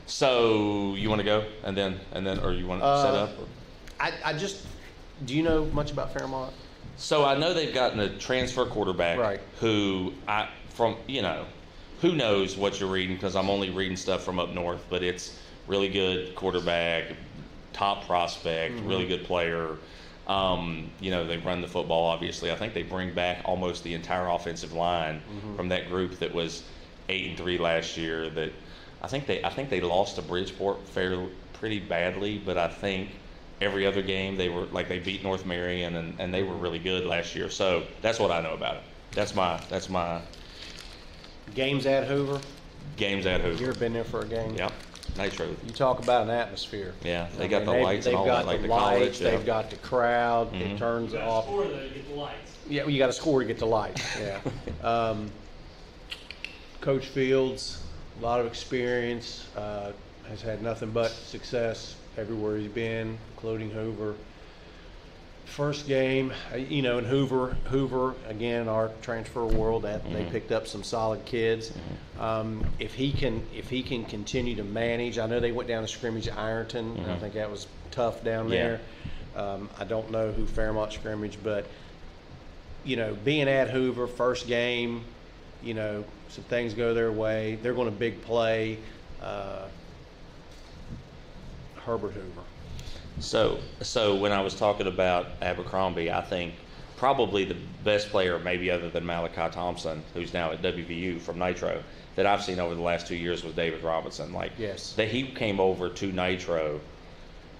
So you want to go and then, or you want to set up? I just, do you know much about Fairmont? So I know they've gotten a transfer quarterback who who knows what you're reading, because I'm only reading stuff from up north, but it's really good quarterback, top prospect, really good player. They run the football, obviously. I think they bring back almost the entire offensive line from that group that was 8-3 last year. That I think they lost to Bridgeport pretty badly, but I think every other game they beat North Marion and they were really good last year. So that's what I know about it. That's my Games at Hoover. Games at Hoover. You ever been there for a game? Yep. Nitro. You talk about an atmosphere. Yeah, they got the lights and all that, like the college. They've got the crowd. It turns off. You got to score to get the lights. Yeah, you got to score to get the lights. Yeah. Coach Fields, a lot of experience, has had nothing but success everywhere he's been, including Hoover. First game, in Hoover again, our transfer world, they picked up some solid kids. If he can continue to manage, I know they went down to scrimmage at Ironton, and I think that was tough down there. I don't know who Fairmont scrimmaged, but being at Hoover, first game, some things go their way. They're going to big play Herbert Hoover. So when I was talking about Abercrombie, I think probably the best player, maybe other than Malachi Thompson, who's now at WVU from Nitro, that I've seen over the last 2 years was David Robinson. That he came over to Nitro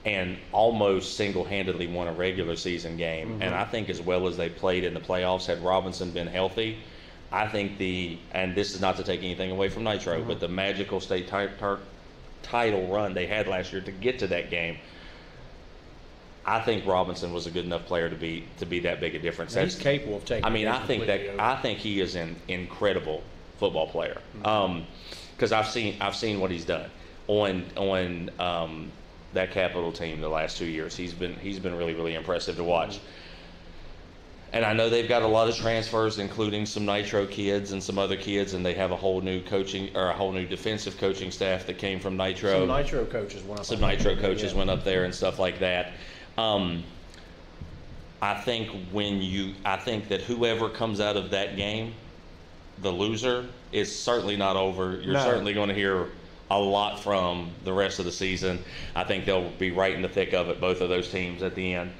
and almost single-handedly won a regular season game. And I think as well as they played in the playoffs, had Robinson been healthy, I think and this is not to take anything away from Nitro, but the magical state title run they had last year to get to that game, I think Robinson was a good enough player to be that big a difference. He's capable of taking. I think he is an incredible football player. Because I've seen what he's done on that Capital team the last 2 years. He's been really, really impressive to watch. And I know they've got a lot of transfers, including some Nitro kids and some other kids, and they have a whole new defensive coaching staff that came from Nitro. Some Nitro coaches went up. Went up there and stuff like that. I think that whoever comes out of that game, the loser, is certainly not over. You're certainly going to hear a lot from the rest of the season. I think they'll be right in the thick of it, both of those teams at the end.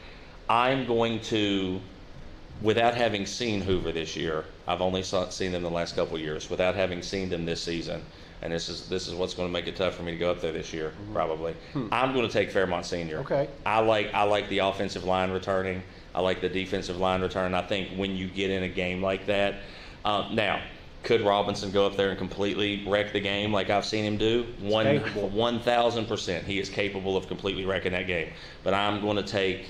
I'm going to, without having seen Hoover this year, I've only seen them the last couple of years. Without having seen them this season, and this is what's going to make it tough for me to go up there this year, probably. I'm going to take Fairmont Senior. Okay. I like the offensive line returning. I like the defensive line return. I think when you get in a game like that, now Could Robinson go up there and completely wreck the game like I've seen him do? 1,000%. He is capable of completely wrecking that game. But I'm going to take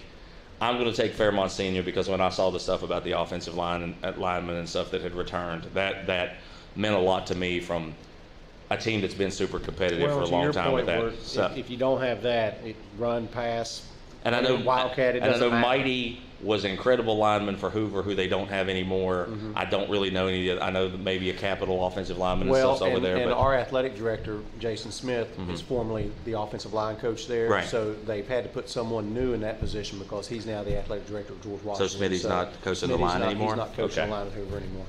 Fairmont Senior because when I saw the stuff about the offensive line and linemen and stuff that had returned, that meant a lot to me from a team that's been super competitive for a long time with that. So, if you don't have that, run, pass, and I know Wildcat, it and I doesn't know matter. Mighty was an incredible lineman for Hoover, who they don't have anymore. Mm-hmm. I don't really know any. I know that maybe a Capital offensive lineman and Well, stuff's over there. and But our athletic director, Jason Smith, is formerly the offensive line coach there. Right. So they've had to put someone new in that position because he's now the athletic director of George Washington. Smitty's not coaching the line anymore? He's not coaching Okay. the line at Hoover anymore.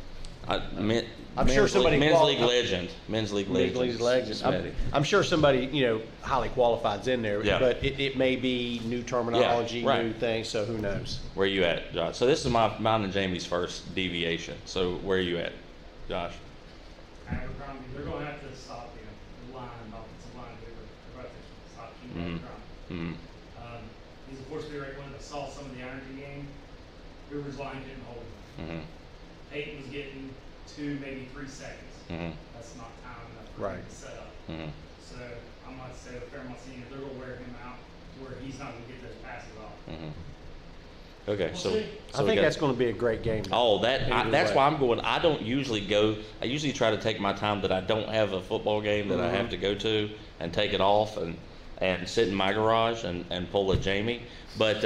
I'm sure somebody men's league legend, Men's League legend. Smitty. I'm sure somebody, highly qualified's in there, Yeah. but it may be new terminology, right. new things, so who knows? Where you at, Josh? So this is mine and Jamie's first deviation. So where are you at, Josh? They're going to have to stop the line, offensive line. They're going to have to stop keeping that ground. He's a force rate one that saw some of the energy game. Hoover's line didn't hold him. Peyton was getting 2, maybe 3 seconds. That's not time enough for him to set up. So I'm going to say with Fairmont Senior, they're going to wear him out to where he's not going to get those passes off. Okay, We'll so see. I think that's going to be a great game. That's why I'm going. I don't usually go. I usually try to take my time that I don't have a football game that I have to go to and take it off and sit in my garage and pull a Jamie. But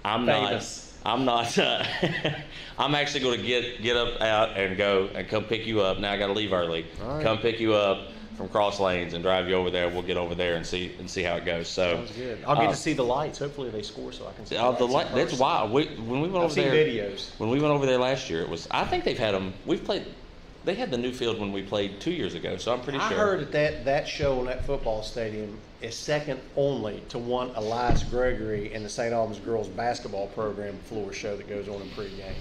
I'm Famous. not. I'm actually going to get up out and go and come pick you up. Now I got to leave early. All right. Come pick you up from Cross Lanes and drive you over there. We'll get over there and see how it goes. So Sounds good. I'll get to see the lights. Hopefully they score so I can see the light. in That's person. why when we went I've over seen there. videos. When we went over there last year, it was. I think they've had them. We've played. They had the new field when we played 2 years ago, so I'm pretty I sure. heard that show in that football stadium is second only to one Elias Gregory and the St. Albans girls basketball program floor show that goes on in pregame.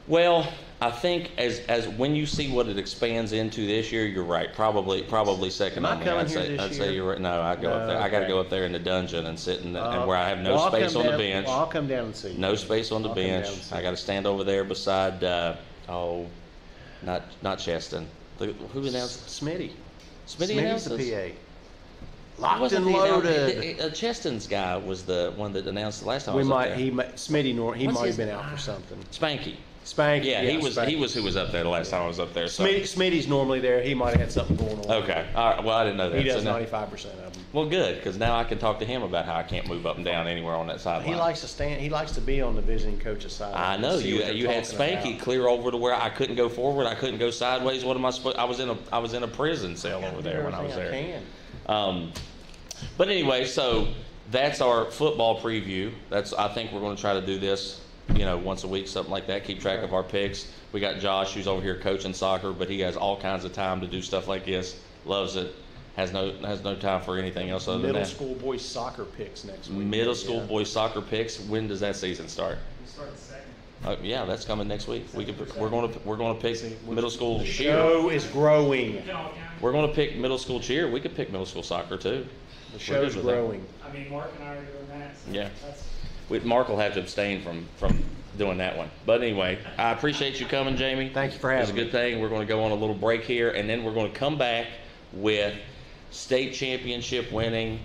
Well, I think as when you see what it expands into this year, you're right. Probably second Am I only. coming I'd here say this I'd say year? you're right. No, I go up there. I got to Okay. go up there in the dungeon and sit and where I have no I'll space come on the down- bench. Well, I'll come down and see you. No space on the I'll come down bench. and see I you. got to stand over there beside. Not Cheston. Who announced? Smitty. Smitty announced the this? PA. It Locked wasn't and the loaded. Cheston's guy was the one that announced the last time I We was up might. there. Smitty. He What's might his- have been out for something. Spanky. Spanky. Yeah, he was Spanky. who was up there the last time I was up there. So. Smitty's normally there. He might have had something going on. Okay. All right. Well, I didn't know that. He does So now- 95% of them. Well, good, because now I can talk to him about how I can't move up and down anywhere on that sideline. He likes to stand. He likes to be on the visiting coach's side. I know See what they're you had talking Spanky about. clear over to where I couldn't go forward, I couldn't go sideways. What am I supposed? I was in a prison cell over there when I was there. Everything I can. But anyway, so that's our football preview. I think we're going to try to do this, once a week, something like that. Keep track of our picks. We got Josh, who's over here coaching soccer, but he has all kinds of time to do stuff like this. Loves it. Has no time for anything else other than Middle that. school boys soccer picks next week. Middle school Yeah. boys soccer picks. When does that season start? We start the second. Yeah, that's coming next week. We're gonna pick middle school The cheer. show is growing. We're gonna pick middle school cheer. We could pick middle school soccer too. The show's good with that. growing. I mean, Mark and I are doing that. So Yeah. That's, Mark will have to abstain from doing that one. But anyway, I appreciate you coming, Jamie. Thank you for It's a having good thing. We're going to go on a little break here, and then we're going to come back with state championship winning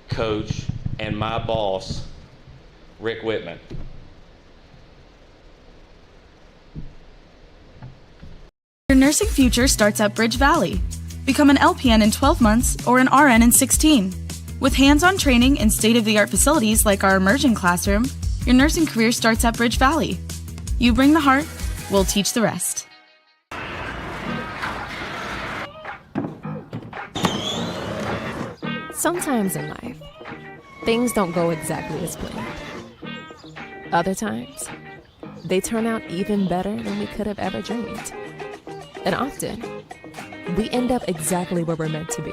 coach and my boss, Rick Whitman. Your nursing future starts at Bridge Valley. Become an LPN in 12 months or an RN in 16. With hands-on training in state-of-the-art facilities like our immersion classroom, your nursing career starts at Bridge Valley. You bring the heart, we'll teach the rest. Sometimes in life, things don't go exactly as planned. Other times, they turn out even better than we could have ever dreamed. And often, we end up exactly where we're meant to be.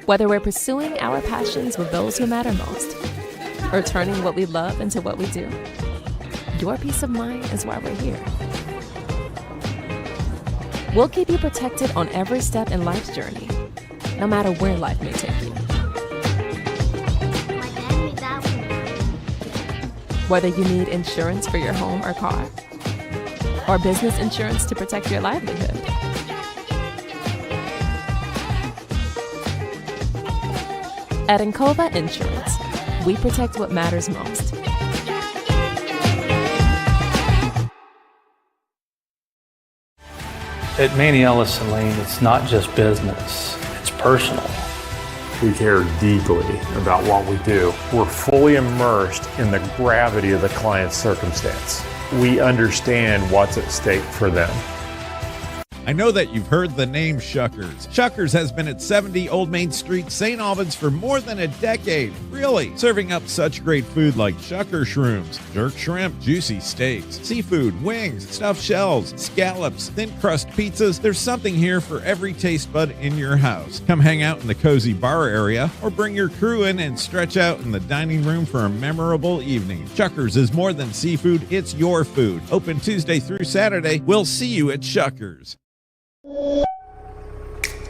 Whether we're pursuing our passions with those who matter most, or turning what we love into what we do, your peace of mind is why we're here. We'll keep you protected on every step in life's journey, no matter where life may take you. Whether you need insurance for your home or car, or business insurance to protect your livelihood. At Encova Insurance, we protect what matters most. At Manny Ellison Lane, it's not just business, it's personal. We care deeply about what we do. We're fully immersed in the gravity of the client's circumstance. We understand what's at stake for them. I know that you've heard the name Shuckers. Shuckers has been at 70 Old Main Street, St. Albans for more than a decade. Really, serving up such great food like Shucker shrooms, jerk shrimp, juicy steaks, seafood, wings, stuffed shells, scallops, thin crust pizzas. There's something here for every taste bud in your house. Come hang out in the cozy bar area or bring your crew in and stretch out in the dining room for a memorable evening. Shuckers is more than seafood, it's your food. Open Tuesday through Saturday. We'll see you at Shuckers.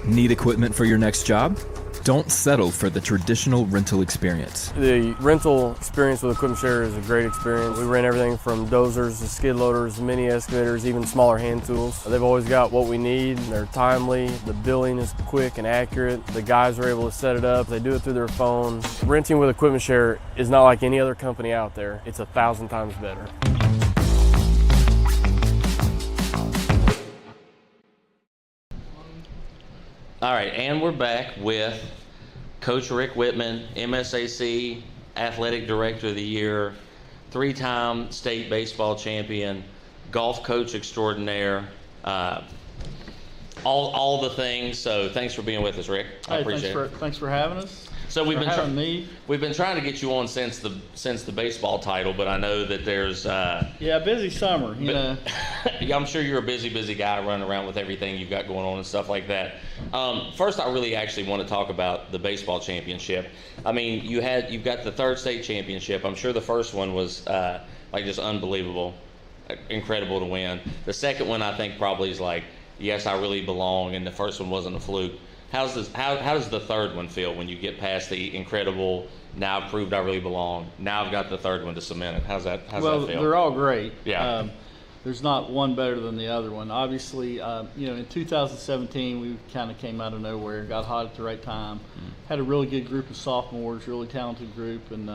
Need equipment for your next job? Don't settle for the traditional rental experience. The rental experience with Equipment Share is a great experience. We rent everything from dozers to skid loaders, mini excavators, even smaller hand tools. They've always got what we need. They're timely. The billing is quick and accurate. The guys are able to set it up. They do it through their phone. Renting with Equipment Share is not like any other company out there. It's 1,000 times better. All right, and we're back with Coach Rick Whitman, MSAC Athletic Director of the Year, 3-time state baseball champion, golf coach extraordinaire, all the things. So thanks for being with us, Rick. I appreciate it. Thanks for having us. So we've been trying to get you on since the baseball title, but I know that there's busy summer, you know. I'm sure you're a busy guy running around with everything you've got going on and stuff like that. First, I really actually want to talk about the baseball championship. I mean, you've got the third state championship. I'm sure the first one was like just unbelievable, incredible to win. The second one I think probably is like, yes, I really belong, and the first one wasn't a fluke. How does the third one feel when you get past the incredible, now I've proved I really belong, now I've got the third one to cement it? How's that feel? Well, they're all great. Yeah. There's not one better than the other one. Obviously, in 2017, we kind of came out of nowhere, got hot at the right time, had a really good group of sophomores, really talented group, and,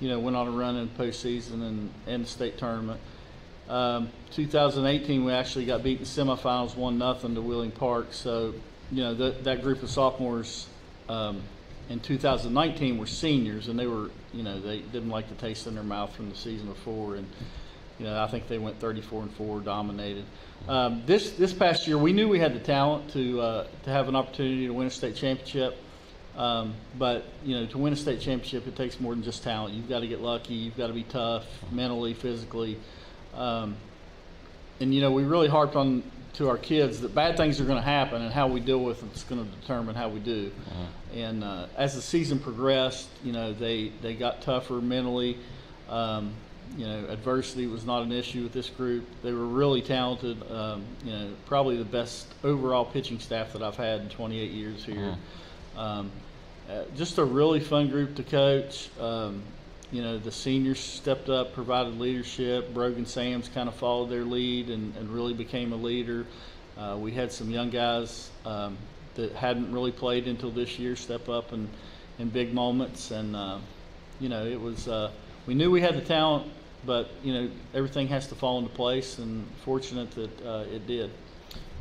went on a run in postseason and the state tournament. 2018, we actually got beat in the semifinals 1-0 to Wheeling Park. So, that group of sophomores in 2019 were seniors, and they were, they didn't like the taste in their mouth from the season before, and I think they went 34-4, dominated. This past year, we knew we had the talent to have an opportunity to win a state championship, but to win a state championship, it takes more than just talent. You've got to get lucky. You've got to be tough, mentally, physically, and we really harped on to our kids that bad things are going to happen, and how we deal with them is going to determine how we do. And as the season progressed, they got tougher mentally. Adversity was not an issue with this group. They were really talented. Probably the best overall pitching staff that I've had in 28 years here. Just a really fun group to coach. The seniors stepped up, provided leadership. Brogan Sams kind of followed their lead and really became a leader. We had some young guys that hadn't really played until this year step up in big moments. And, it was we knew we had the talent, but, everything has to fall into place, and fortunate that it did.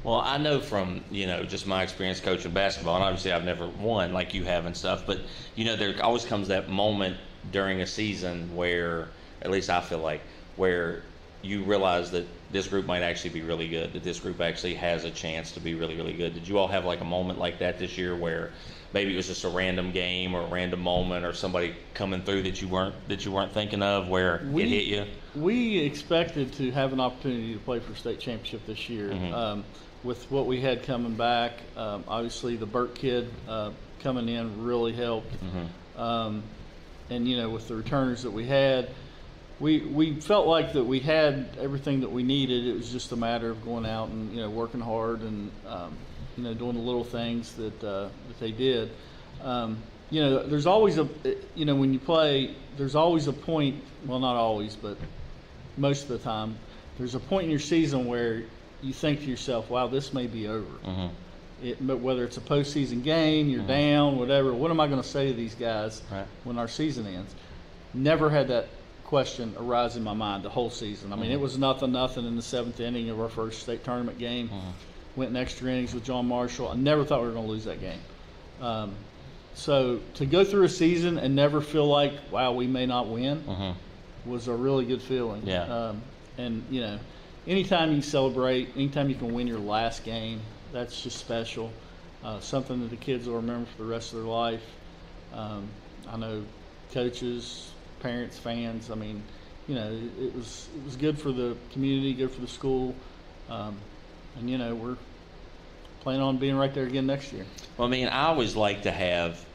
Well, I know from, just my experience coaching basketball, and obviously I've never won like you have and stuff, but, there always comes that moment during a season where, at least I feel like, where you realize that this group might actually be really good, that this group actually has a chance to be really, really good. Did you all have like a moment like that this year where maybe it was just a random game or a random moment or somebody coming through that you weren't thinking of where it hit you? We expected to have an opportunity to play for state championship this year. With what we had coming back, obviously the Burt kid coming in really helped. And with the returners that we had, we felt like that we had everything that we needed. It was just a matter of going out and working hard and doing the little things that they did. There's always a when you play, there's always a point. Well, not always, but most of the time, there's a point in your season where you think to yourself, wow, this may be over. But whether it's a postseason game, you're down, whatever, what am I going to say to these guys when our season ends? Never had that question arise in my mind the whole season. I mean, it was 0-0 in the 7th inning of our first state tournament game. Went in extra innings with John Marshall. I never thought we were going to lose that game. So to go through a season and never feel like, wow, we may not win, was a really good feeling. And, you know, anytime you celebrate, anytime you can win your last game, that's just special. Something that the kids will remember for the rest of their life. I know coaches, parents, fans, I mean, you know, it was good for the community, good for the school. And, you know, we're planning on being right there again next year. Well, I mean, I always like to have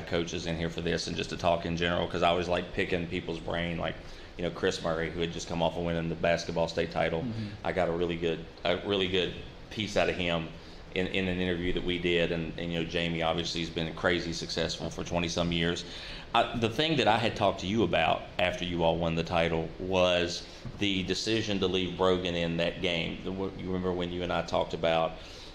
coaches in here for this and just to talk in general, because I always like picking people's brain. Like, you know, Chris Murray, who had just come off of winning the basketball state title. I got a really good piece out of him in an interview that we did. And you know, Jamie obviously has been crazy successful for 20-some years. The thing that I had talked to you about after you all won the title was the decision to leave Brogan in that game. You remember when you and I talked about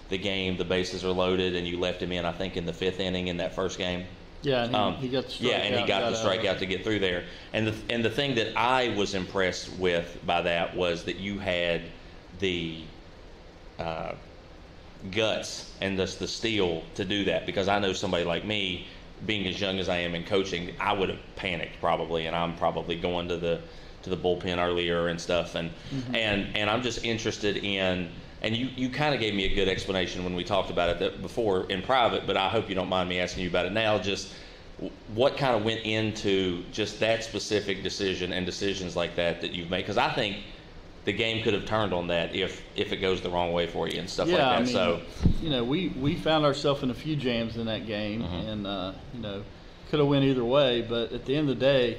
the game, the bases are loaded, and you left him in, I think, in the 5th inning in that first game. Yeah, and he got the strikeout. Yeah, and he got the strikeout to get through there. And the thing that I was impressed with by that was that you had the guts and the steel to do that, because I know somebody like me, being as young as I am in coaching, I would have panicked probably, and I'm probably going to the bullpen earlier and stuff. And I'm just interested in. And you kind of gave me a good explanation when we talked about it before in private, but I hope you don't mind me asking you about it now. Just what kind of went into just that specific decision and decisions like that you've made? Because I think the game could have turned on that if it goes the wrong way for you and stuff like that. I mean, so, you know, we found ourselves in a few jams in that game, and you know, could have went either way. But at the end of the day,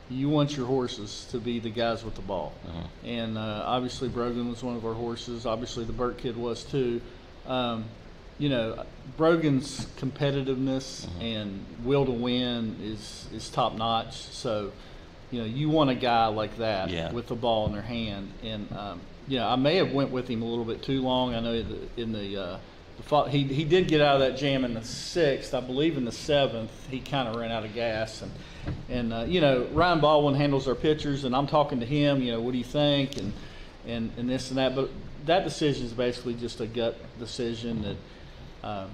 you want your horses to be the guys with the ball. And obviously Brogan was one of our horses. Obviously the Burt kid was too. You know, Brogan's competitiveness and will to win is top notch. So, you know, you want a guy like that with the ball in their hand. And, you know, I may have went with him a little bit too long. I know in the he did get out of that jam in the 6th. I believe in the 7th, he kind of ran out of gas. And you know, Ryan Baldwin handles our pitchers, and I'm talking to him, you know, what do you think, and this and that. But that decision is basically just a gut decision that,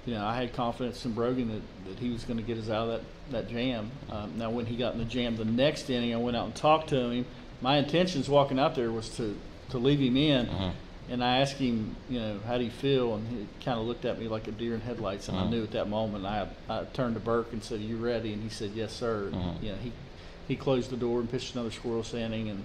you know, I had confidence in Brogan that he was going to get us out of that jam. Now, when he got in the jam the next inning, I went out and talked to him. My intentions walking out there was to leave him in. And I asked him, you know, how do you feel? And he kind of looked at me like a deer in headlights. And I knew at that moment, I turned to Burke and said, "Are you ready?" And he said, "Yes, sir." And, you know, he closed the door and pitched another squirrel's inning.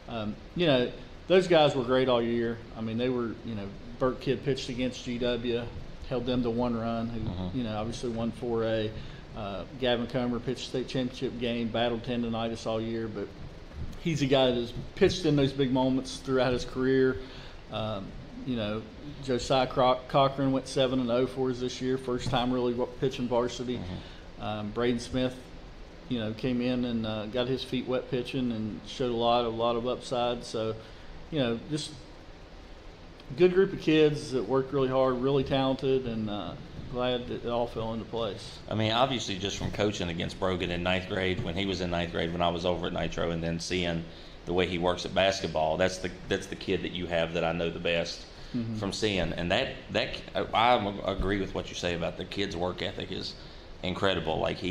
And, you know, those guys were great all year. I mean, they were, you know, Burke kid pitched against GW, held them to 1 run, who, you know, obviously won 4A. Gavin Comer pitched state championship game, battled tendonitis all year. But he's a guy that has pitched in those big moments throughout his career. You know, Josiah Cochran went 7-0 for us this year, first time really pitching varsity. Braden Smith, you know, came in and got his feet wet pitching and showed a lot of upside. So, you know, just good group of kids that worked really hard, really talented, and glad that it all fell into place. I mean, obviously just from coaching against Brogan in 9th grade, when he was in 9th grade, when I was over at Nitro, and then seeing the way he works at basketball, that's the kid that you have that I know the best from seeing. And that I agree with what you say about the kid's work ethic is incredible. Like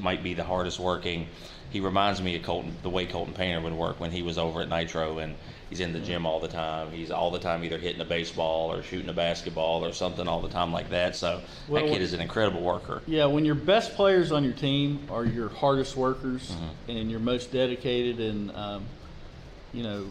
might be the hardest working. He reminds me of the way Colton Painter would work when he was over at Nitro, and he's in the gym all the time. He's all the time either hitting a baseball or shooting a basketball or something all the time like that. So that kid is an incredible worker. Yeah, when your best players on your team are your hardest workers and your most dedicated and, you know,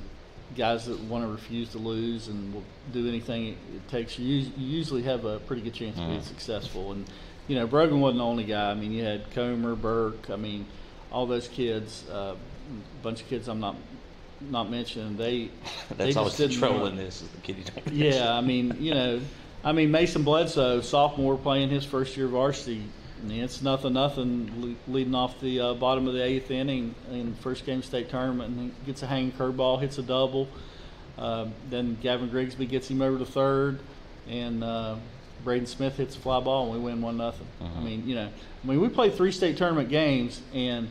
guys that want to refuse to lose and will do anything it takes, you usually have a pretty good chance of being successful. And, you know, Brogan wasn't the only guy. I mean, you had Comer, Burke, I mean, all those kids, a bunch of kids I'm not mentioning. That's always the trouble in this is the kid you don't mention. Yeah, I mean, you know, Mason Bledsoe, sophomore, playing his first year varsity, it's nothing leading off the bottom of the 8th inning in first game state tournament, and he gets a hanging curveball, hits a double. Then Gavin Grigsby gets him over to third, and Braden Smith hits a fly ball, and we win 1-0. I mean, we played 3 state tournament games, and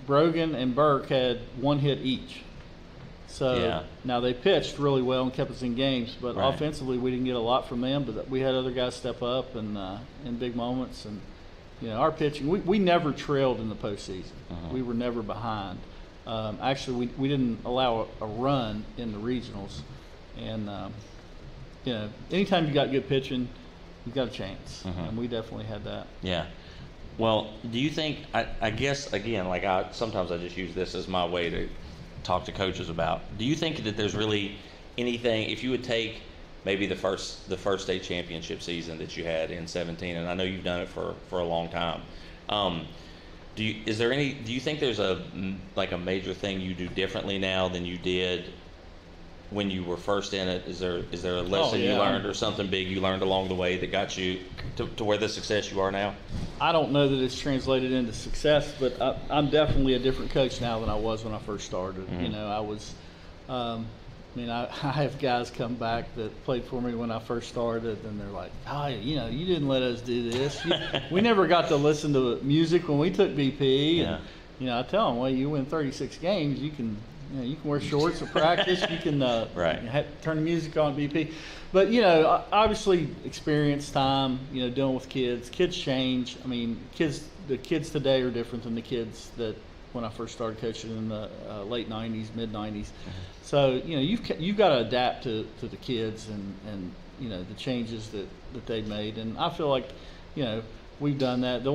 Brogan and Burke had 1 hit each. So now they pitched really well and kept us in games, but offensively we didn't get a lot from them. But we had other guys step up and in big moments, and our pitching. We never trailed in the postseason. We were never behind. Actually, we didn't allow a run in the regionals, and anytime you got good pitching, you got a chance, and we definitely had that. Yeah. Well, do you think? I guess again, sometimes I just use this as my way to talk to coaches about. Do you think that there's really anything, if you would take maybe the first state championship season that you had in 17, and I know you've done it for a long time, do you think there's a major thing you do differently now than you did when you were first in it? Is there a lesson you learned or something big you learned along the way that got you to where the success you are now? I don't know that it's translated into success, but I'm definitely a different coach now than I was when I first started. I was, I have guys come back that played for me when I first started, and they're like, "Oh, you didn't let us do this. We never got to listen to music when we took BP." Yeah. And I tell them, "Well, you win 36 games, you can wear shorts at practice. You can turn the music on at BP." But obviously experience, time, dealing with kids. Kids change. I mean, the kids today are different than the kids that when I first started coaching in the late 90s, mid 90s. So you've got to adapt to the kids and the changes that they've made. And I feel like we've done that. The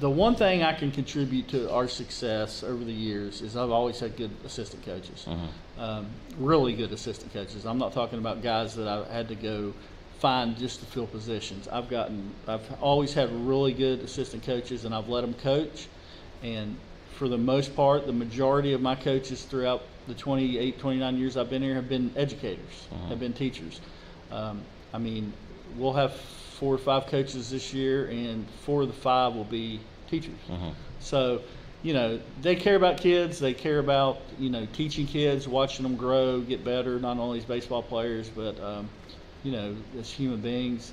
one thing I can contribute to our success over the years is I've always had good assistant coaches, really good assistant coaches. I'm not talking about guys that I had to go find just to fill positions. I've always had really good assistant coaches, and I've let them coach. And for the most part, the majority of my coaches throughout the 28, 29 years I've been here have been educators, have been teachers. We'll have 4 or 5 coaches this year, and 4 of the 5 will be teachers. So, they care about kids. They care about, teaching kids, watching them grow, get better, not only as baseball players, but, as human beings.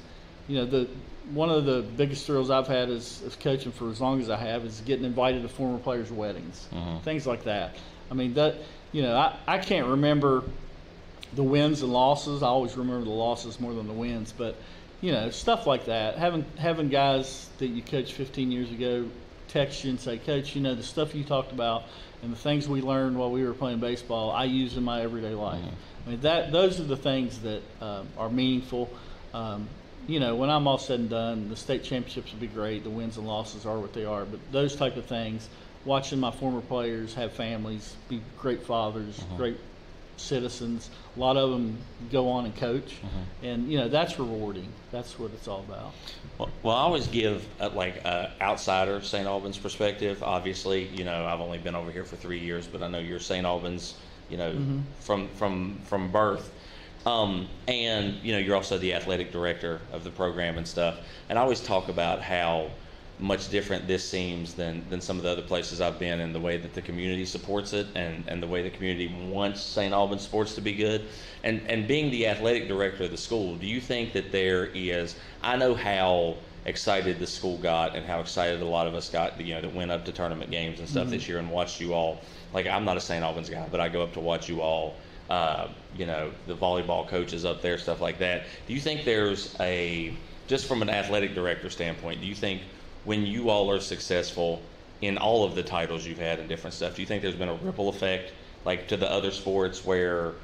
One of the biggest thrills I've had as coaching for as long as I have is getting invited to former players' weddings, things like that. I can't remember the wins and losses. I always remember the losses more than the wins, but stuff like that. Having guys that you coached 15 years ago text you and say, "Coach, the stuff you talked about and the things we learned while we were playing baseball, I use in my everyday life." Those are the things that are meaningful. When I'm all said and done, the state championships will be great. The wins and losses are what they are. But those type of things, watching my former players have families, be great fathers, great citizens. A lot of them go on and coach, and that's rewarding. That's what it's all about. Well, I always give outsider St. Albans perspective. Obviously, I've only been over here for 3 years, but I know you're St. Albans, from birth. And you're also the athletic director of the program and stuff. And I always talk about how much different this seems than some of the other places I've been, in the way that the community supports it and the way the community wants St. Albans sports to be good. And being the athletic director of the school, do you think that there is, I know how excited the school got and how excited a lot of us got, that went up to tournament games and stuff this year and watched you all. I'm not a St. Albans guy, but I go up to watch you all, the volleyball coaches up there, stuff like that. Do you think there's just from an athletic director standpoint, do you think when you all are successful in all of the titles you've had and different stuff, do you think there's been a ripple effect to the other sports where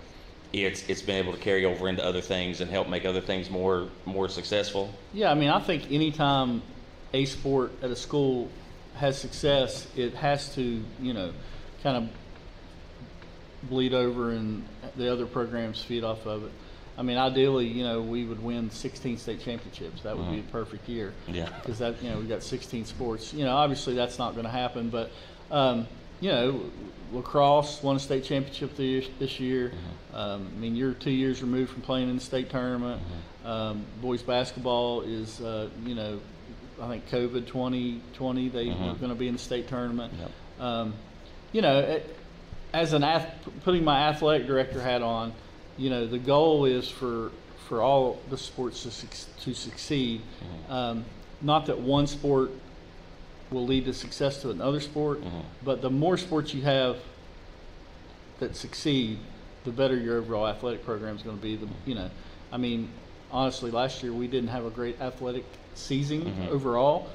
it's been able to carry over into other things and help make other things more successful? Yeah, I think anytime a sport at a school has success, it has to, kind of bleed over and the other programs feed off of it. Ideally, we would win 16 state championships. That would be a perfect year. Yeah. Because we've got 16 sports. Obviously that's not going to happen, but lacrosse won a state championship this year. You're 2 years removed from playing in the state tournament. Boys basketball is, I think COVID 2020, they were going to be in the state tournament. Yep. You know, as putting my athletic director hat on, you know, the goal is for all the sports to succeed. Not that one sport will lead to success to another sport, but the more sports you have that succeed, the better your overall athletic program is going to be. You know, I mean, honestly, last year we didn't have a great athletic season overall,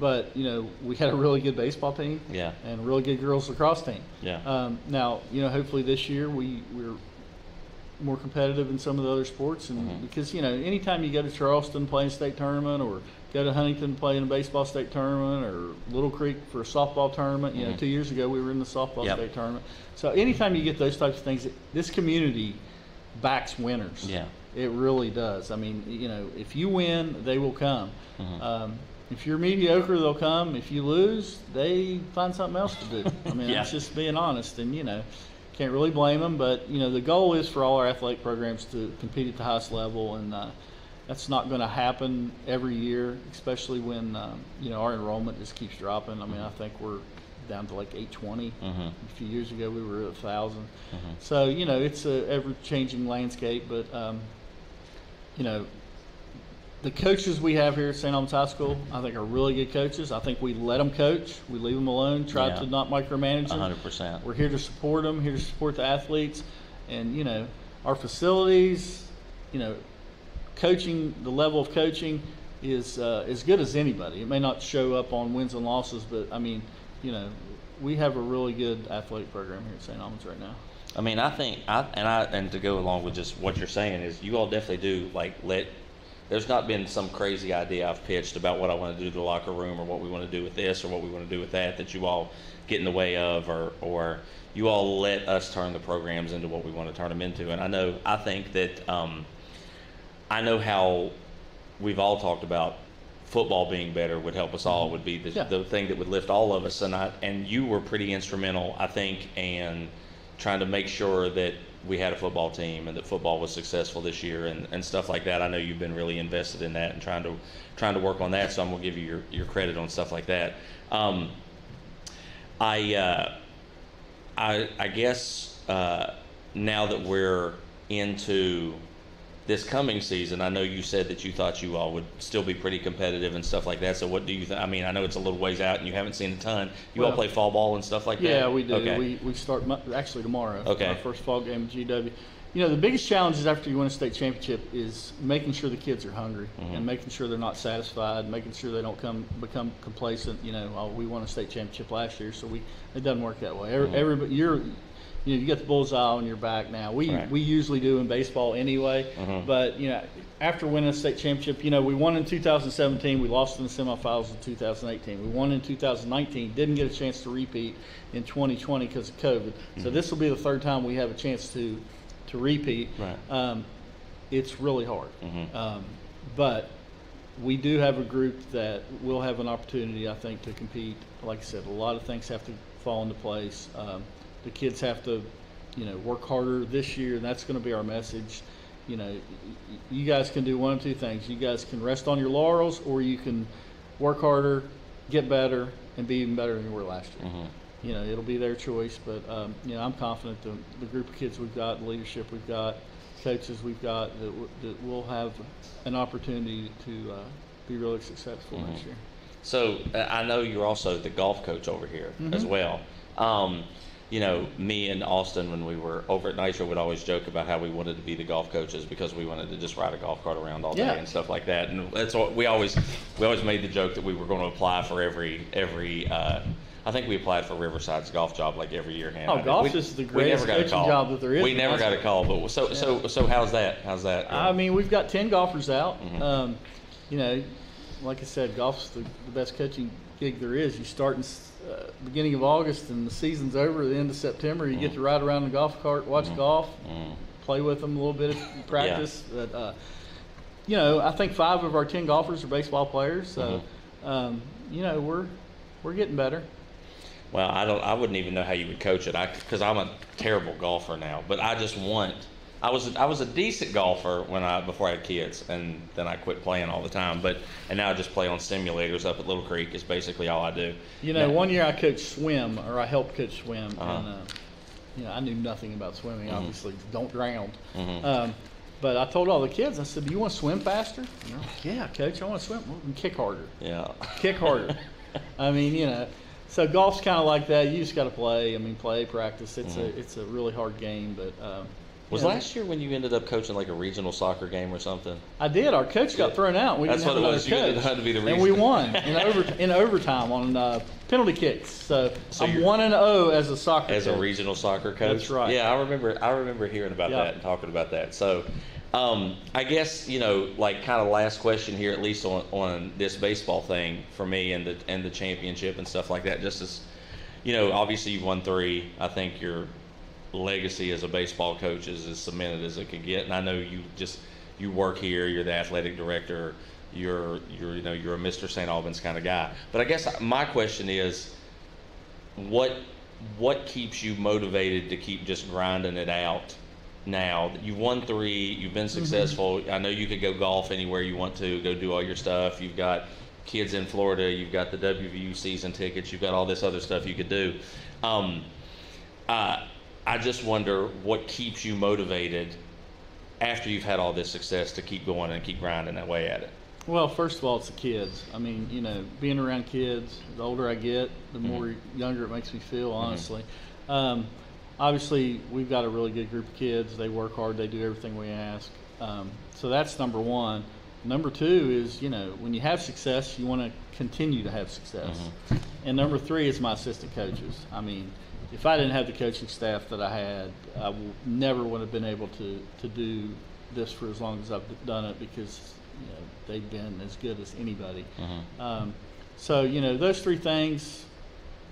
but you know, we had a really good baseball team, and a really good girls lacrosse team. Now, you know, hopefully this year we're more competitive in some of the other sports, and because, you know, anytime you go to Charleston play in a state tournament, or go to Huntington play in a baseball state tournament, or Little Creek for a softball tournament, you know, 2 years ago we were in the softball state tournament. So anytime you get those types of things, this community backs winners. It really does. I mean, you know, if you win, they will come. If you're mediocre, they'll come. If you lose, they find something else to do. I mean, that's just being honest, and you know, can't really blame them. But you know, the goal is for all our athletic programs to compete at the highest level, and that's not going to happen every year, especially when you know, our enrollment just keeps dropping. I mean, I think we're down to like 820. A few years ago we were at 1,000. So you know, it's a ever-changing landscape. But you know, the coaches we have here at St. Albans High School, I think, are really good coaches. I think we let them coach. We leave them alone, try to not micromanage them. 100%. We're here to support them, here to support the athletes. And, you know, our facilities, you know, coaching, the level of coaching is as good as anybody. It may not show up on wins and losses, but, I mean, you know, we have a really good athletic program here at St. Albans right now. I mean, I think, and to go along with just what you're saying, is you all definitely do, like, there's not been some crazy idea I've pitched about what I want to do to the locker room, or what we want to do with this, or what we want to do with that you all get in the way of, or you all let us turn the programs into what we want to turn them into. And I think that I know how we've all talked about football being better would help us all, would be the thing that would lift all of us. And you were pretty instrumental, I think, in trying to make sure that we had a football team and that football was successful this year and stuff like that. I know you've been really invested in that and trying to work on that, so I'm gonna give you your credit on stuff like that. I guess now that we're into this coming season, I know you said that you thought you all would still be pretty competitive and stuff like that. So what do you think? I mean, I know it's a little ways out and you haven't seen a ton. You all play fall ball and stuff like that? Yeah, we do. Okay. We start actually tomorrow. Okay. Our first fall game at GW. You know, the biggest challenge is after you win a state championship is making sure the kids are hungry and making sure they're not satisfied, making sure they don't become complacent. You know, oh, we won a state championship last year, so it doesn't work that way. Everybody, you know, you get the bullseye on your back now. We usually do in baseball anyway, but you know, after winning a state championship, you know, we won in 2017, we lost in the semifinals in 2018. We won in 2019, didn't get a chance to repeat in 2020 because of COVID. So this will be the third time we have a chance to repeat. It's really hard, but we do have a group that will have an opportunity, I think, to compete. Like I said, a lot of things have to fall into place. The kids have to, you know, work harder this year, and that's going to be our message. You know, you guys can do one of two things. You guys can rest on your laurels, or you can work harder, get better, and be even better than you were last year. You know, it'll be their choice, but you know, I'm confident the group of kids we've got, the leadership we've got, coaches we've got, that we'll have an opportunity to be really successful next year. So I know you're also the golf coach over here as well. You know, me and Austin, when we were over at Nitro, would always joke about how we wanted to be the golf coaches because we wanted to just ride a golf cart around all day and stuff like that. And that's what we always made the joke that we were going to apply for every. I think we applied for Riverside's golf job like every year. Golf is the greatest coaching job that there is. We never got a call, but so how's that? How's that going? I mean, we've got 10 golfers out. You know, like I said, golf's the best coaching gig there is. You start in beginning of August and the season's over at the end of September. You get to ride around the golf cart, watch golf, play with them a little bit of practice. But you know, I think 5 of our 10 golfers are baseball players. So you know, we're getting better. Well, I wouldn't even know how you would coach it, because I'm a terrible golfer now. But I just want I was a decent golfer before I had kids, and then I quit playing all the time. And now I just play on simulators up at Little Creek. Is basically all I do. You know, one year I coached swim, or I helped coach swim, and you know, I knew nothing about swimming. Obviously, don't drown. But I told all the kids, I said, "Do you want to swim faster?" And they're like, "Yeah, coach, I want to swim." Well, kick harder. Yeah. Kick harder. I mean, you know, so golf's kind of like that. You just got to play. I mean, practice. It's a really hard game, but. Was last year when you ended up coaching like a regional soccer game or something? I did. Our coach got thrown out. We That's didn't what have it was. another You coach. had to be the regional. And we won in overtime on penalty kicks. So I'm 1-0 as a soccer coach. As a regional soccer coach. That's right. Yeah, I remember hearing about that and talking about that. So, I guess, you know, like kind of last question here, at least on this baseball thing for me and the championship and stuff like that. Just as, you know, obviously you've won 3. I think your legacy as a baseball coach is as cemented as it could get. And I know you work here. You're the athletic director. You're a Mr. St. Albans kind of guy. But I guess my question is, what keeps you motivated to keep just grinding it out? Now you've won 3, you've been successful. I know you could go golf anywhere you want to, go do all your stuff. You've got kids in Florida, you've got the WVU season tickets, you've got all this other stuff you could do. I just wonder what keeps you motivated after you've had all this success to keep going and keep grinding that way at it. Well, first of all, it's the kids. I mean, you know, being around kids, the older I get, the more younger it makes me feel, honestly. Obviously, we've got a really good group of kids. They work hard. They do everything we ask. So that's number one. Number 2 is, you know, when you have success, you want to continue to have success. And number 3 is my assistant coaches. I mean, if I didn't have the coaching staff that I had, I never would have been able to do this for as long as I've done it, because, you know, they've been as good as anybody. So, you know, those 3 things.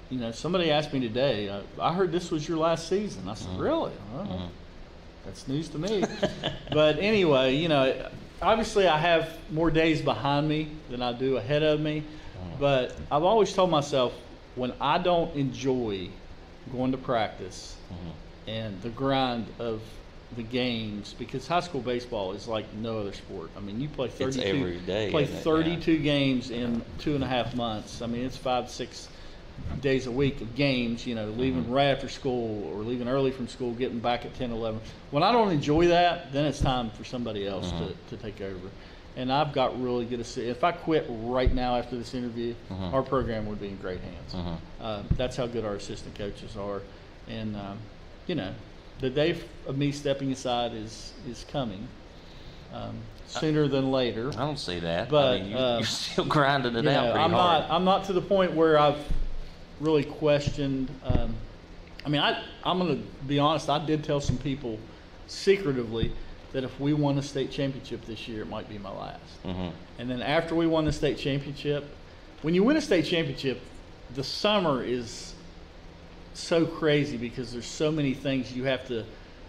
You know, somebody asked me today, I heard this was your last season. I said, really? Well, that's news to me. But anyway, you know, obviously I have more days behind me than I do ahead of me. But I've always told myself, when I don't enjoy going to practice and the grind of the games, because high school baseball is like no other sport. I mean, you play 32, it's every day, play isn't it? 32 games in 2.5 months. I mean, it's 5-6 days a week of games, you know, leaving right after school or leaving early from school, getting back at 10, 11. When I don't enjoy that, then it's time for somebody else to take over. And I've got really good assistants. If I quit right now after this interview, our program would be in great hands. That's how good our assistant coaches are. And, you know, the day of me stepping aside is coming. Sooner than later. I don't see that. But I mean, you're still grinding it out pretty hard. I'm not to the point where I've really questioned. I mean, I'm going to be honest. I did tell some people secretively that if we won the state championship this year, it might be my last. And then after we won the state championship, when you win a state championship, the summer is so crazy because there's so many things you have to.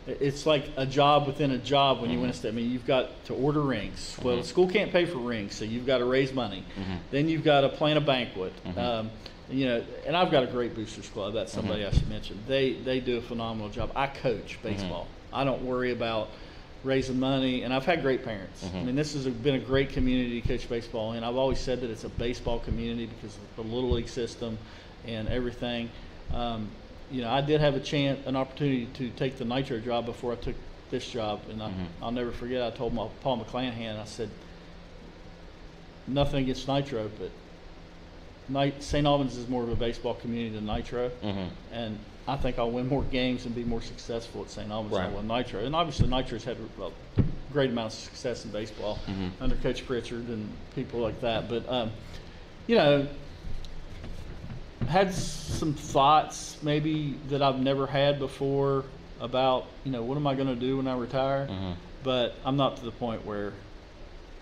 It's like a job within a job when you win a state. I mean, you've got to order rings. Well, the school can't pay for rings, so you've got to raise money. Then you've got to plan a banquet. You know, and I've got a great boosters club. That's somebody I should mention. They do a phenomenal job. I coach baseball. I don't worry about raising money, and I've had great parents. I mean, this has been a great community to coach baseball, and I've always said that it's a baseball community because of the Little League system and everything. You know, I did have an opportunity to take the Nitro job before I took this job, and I'll never forget. I told Paul McClanahan, I said, nothing against Nitro, but St. Albans is more of a baseball community than Nitro, and I think I'll win more games and be more successful at St. Albans than I will Nitro. And obviously Nitro's had a great amount of success in baseball under Coach Pritchard and people like that. But, you know, had some thoughts maybe that I've never had before about, you know, what am I going to do when I retire? But I'm not to the point where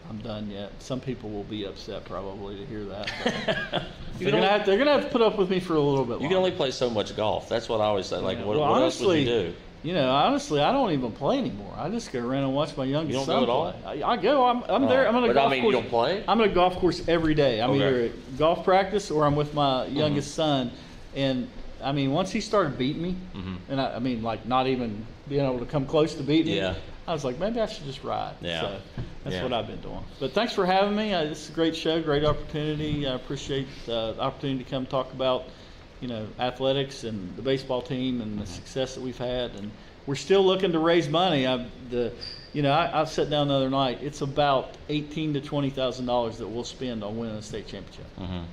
I'm done yet. Some people will be upset probably to hear that. They're gonna have to put up with me for a little bit longer. You can only play so much golf. That's what I always say. Like, what honestly, else would you do? You know, honestly, I don't even play anymore. I just go around and watch my youngest son play. I go. I'm there. I'm on a golf course. You don't play? I'm at a golf course every day. I'm either at golf practice or I'm with my youngest son. And I mean, once he started beating me, and I mean, like not even being able to come close to beating me, I was like, maybe I should just ride. Yeah. So that's Yeah. what I've been doing. But thanks for having me. This is a great show, great opportunity. I appreciate the opportunity to come talk about, athletics and the baseball team and the success that we've had. And we're still looking to raise money. I sat down the other night. It's about $18,000 to $20,000 that we'll spend on winning a state championship. Mm-hmm.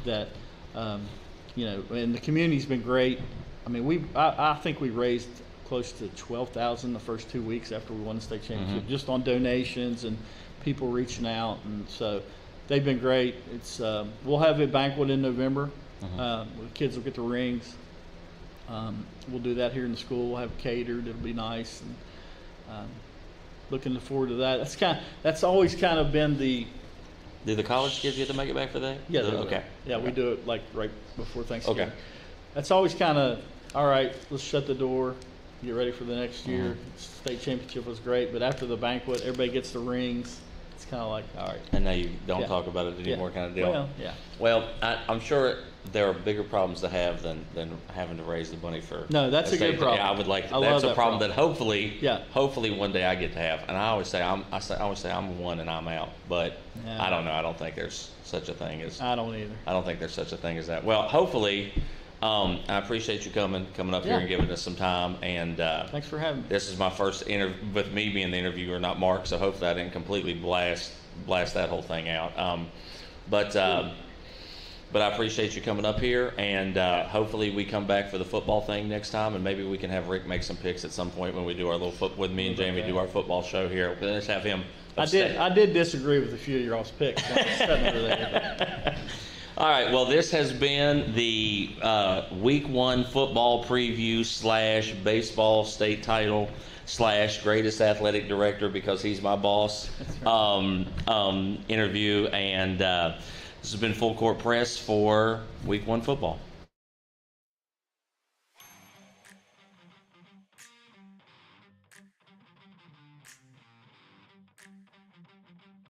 That, and the community's been great. I mean, I think we raised close to $12,000 the first 2 weeks after we won the state championship, just on donations and people reaching out, and so they've been great. It's we'll have a banquet in November. The kids will get the rings. We'll do that here in the school. We'll have catered. It'll be nice, and looking forward to that. That's always kind of been the. Do the college kids get to make it back for that? Yeah. Okay. Yeah, we do it like right before Thanksgiving. Okay. That's always kind of all right. Let's shut the door. Get ready for the next year. State championship was great, but after the banquet, everybody gets the rings. It's kind of like, all right. And now you don't talk about it anymore, kind of deal. Well, yeah. Well, I'm sure there are bigger problems to have than having to raise the money for. No, that's a good problem. Yeah, I would like. I That's love a problem that hopefully one day I get to have. And I always say I'm one and I'm out, but Yeah. I don't know. I don't think there's such a thing as. I don't either. I don't think there's such a thing as that. Well, hopefully. I appreciate you coming up here and giving us some time. And thanks for having me. This is my first interview with me being the interviewer, not Mark. So hopefully I didn't completely blast that whole thing out. But I appreciate you coming up here, and hopefully we come back for the football thing next time, and maybe we can have Rick make some picks at some point when we do our little with me and Jamie do our football show here. Let's have him. I did disagree with a few of y'all's picks. All right, well, this has been the Week 1 football preview / baseball state title / greatest athletic director because he's my boss interview. And this has been Full Court Press for Week 1 football.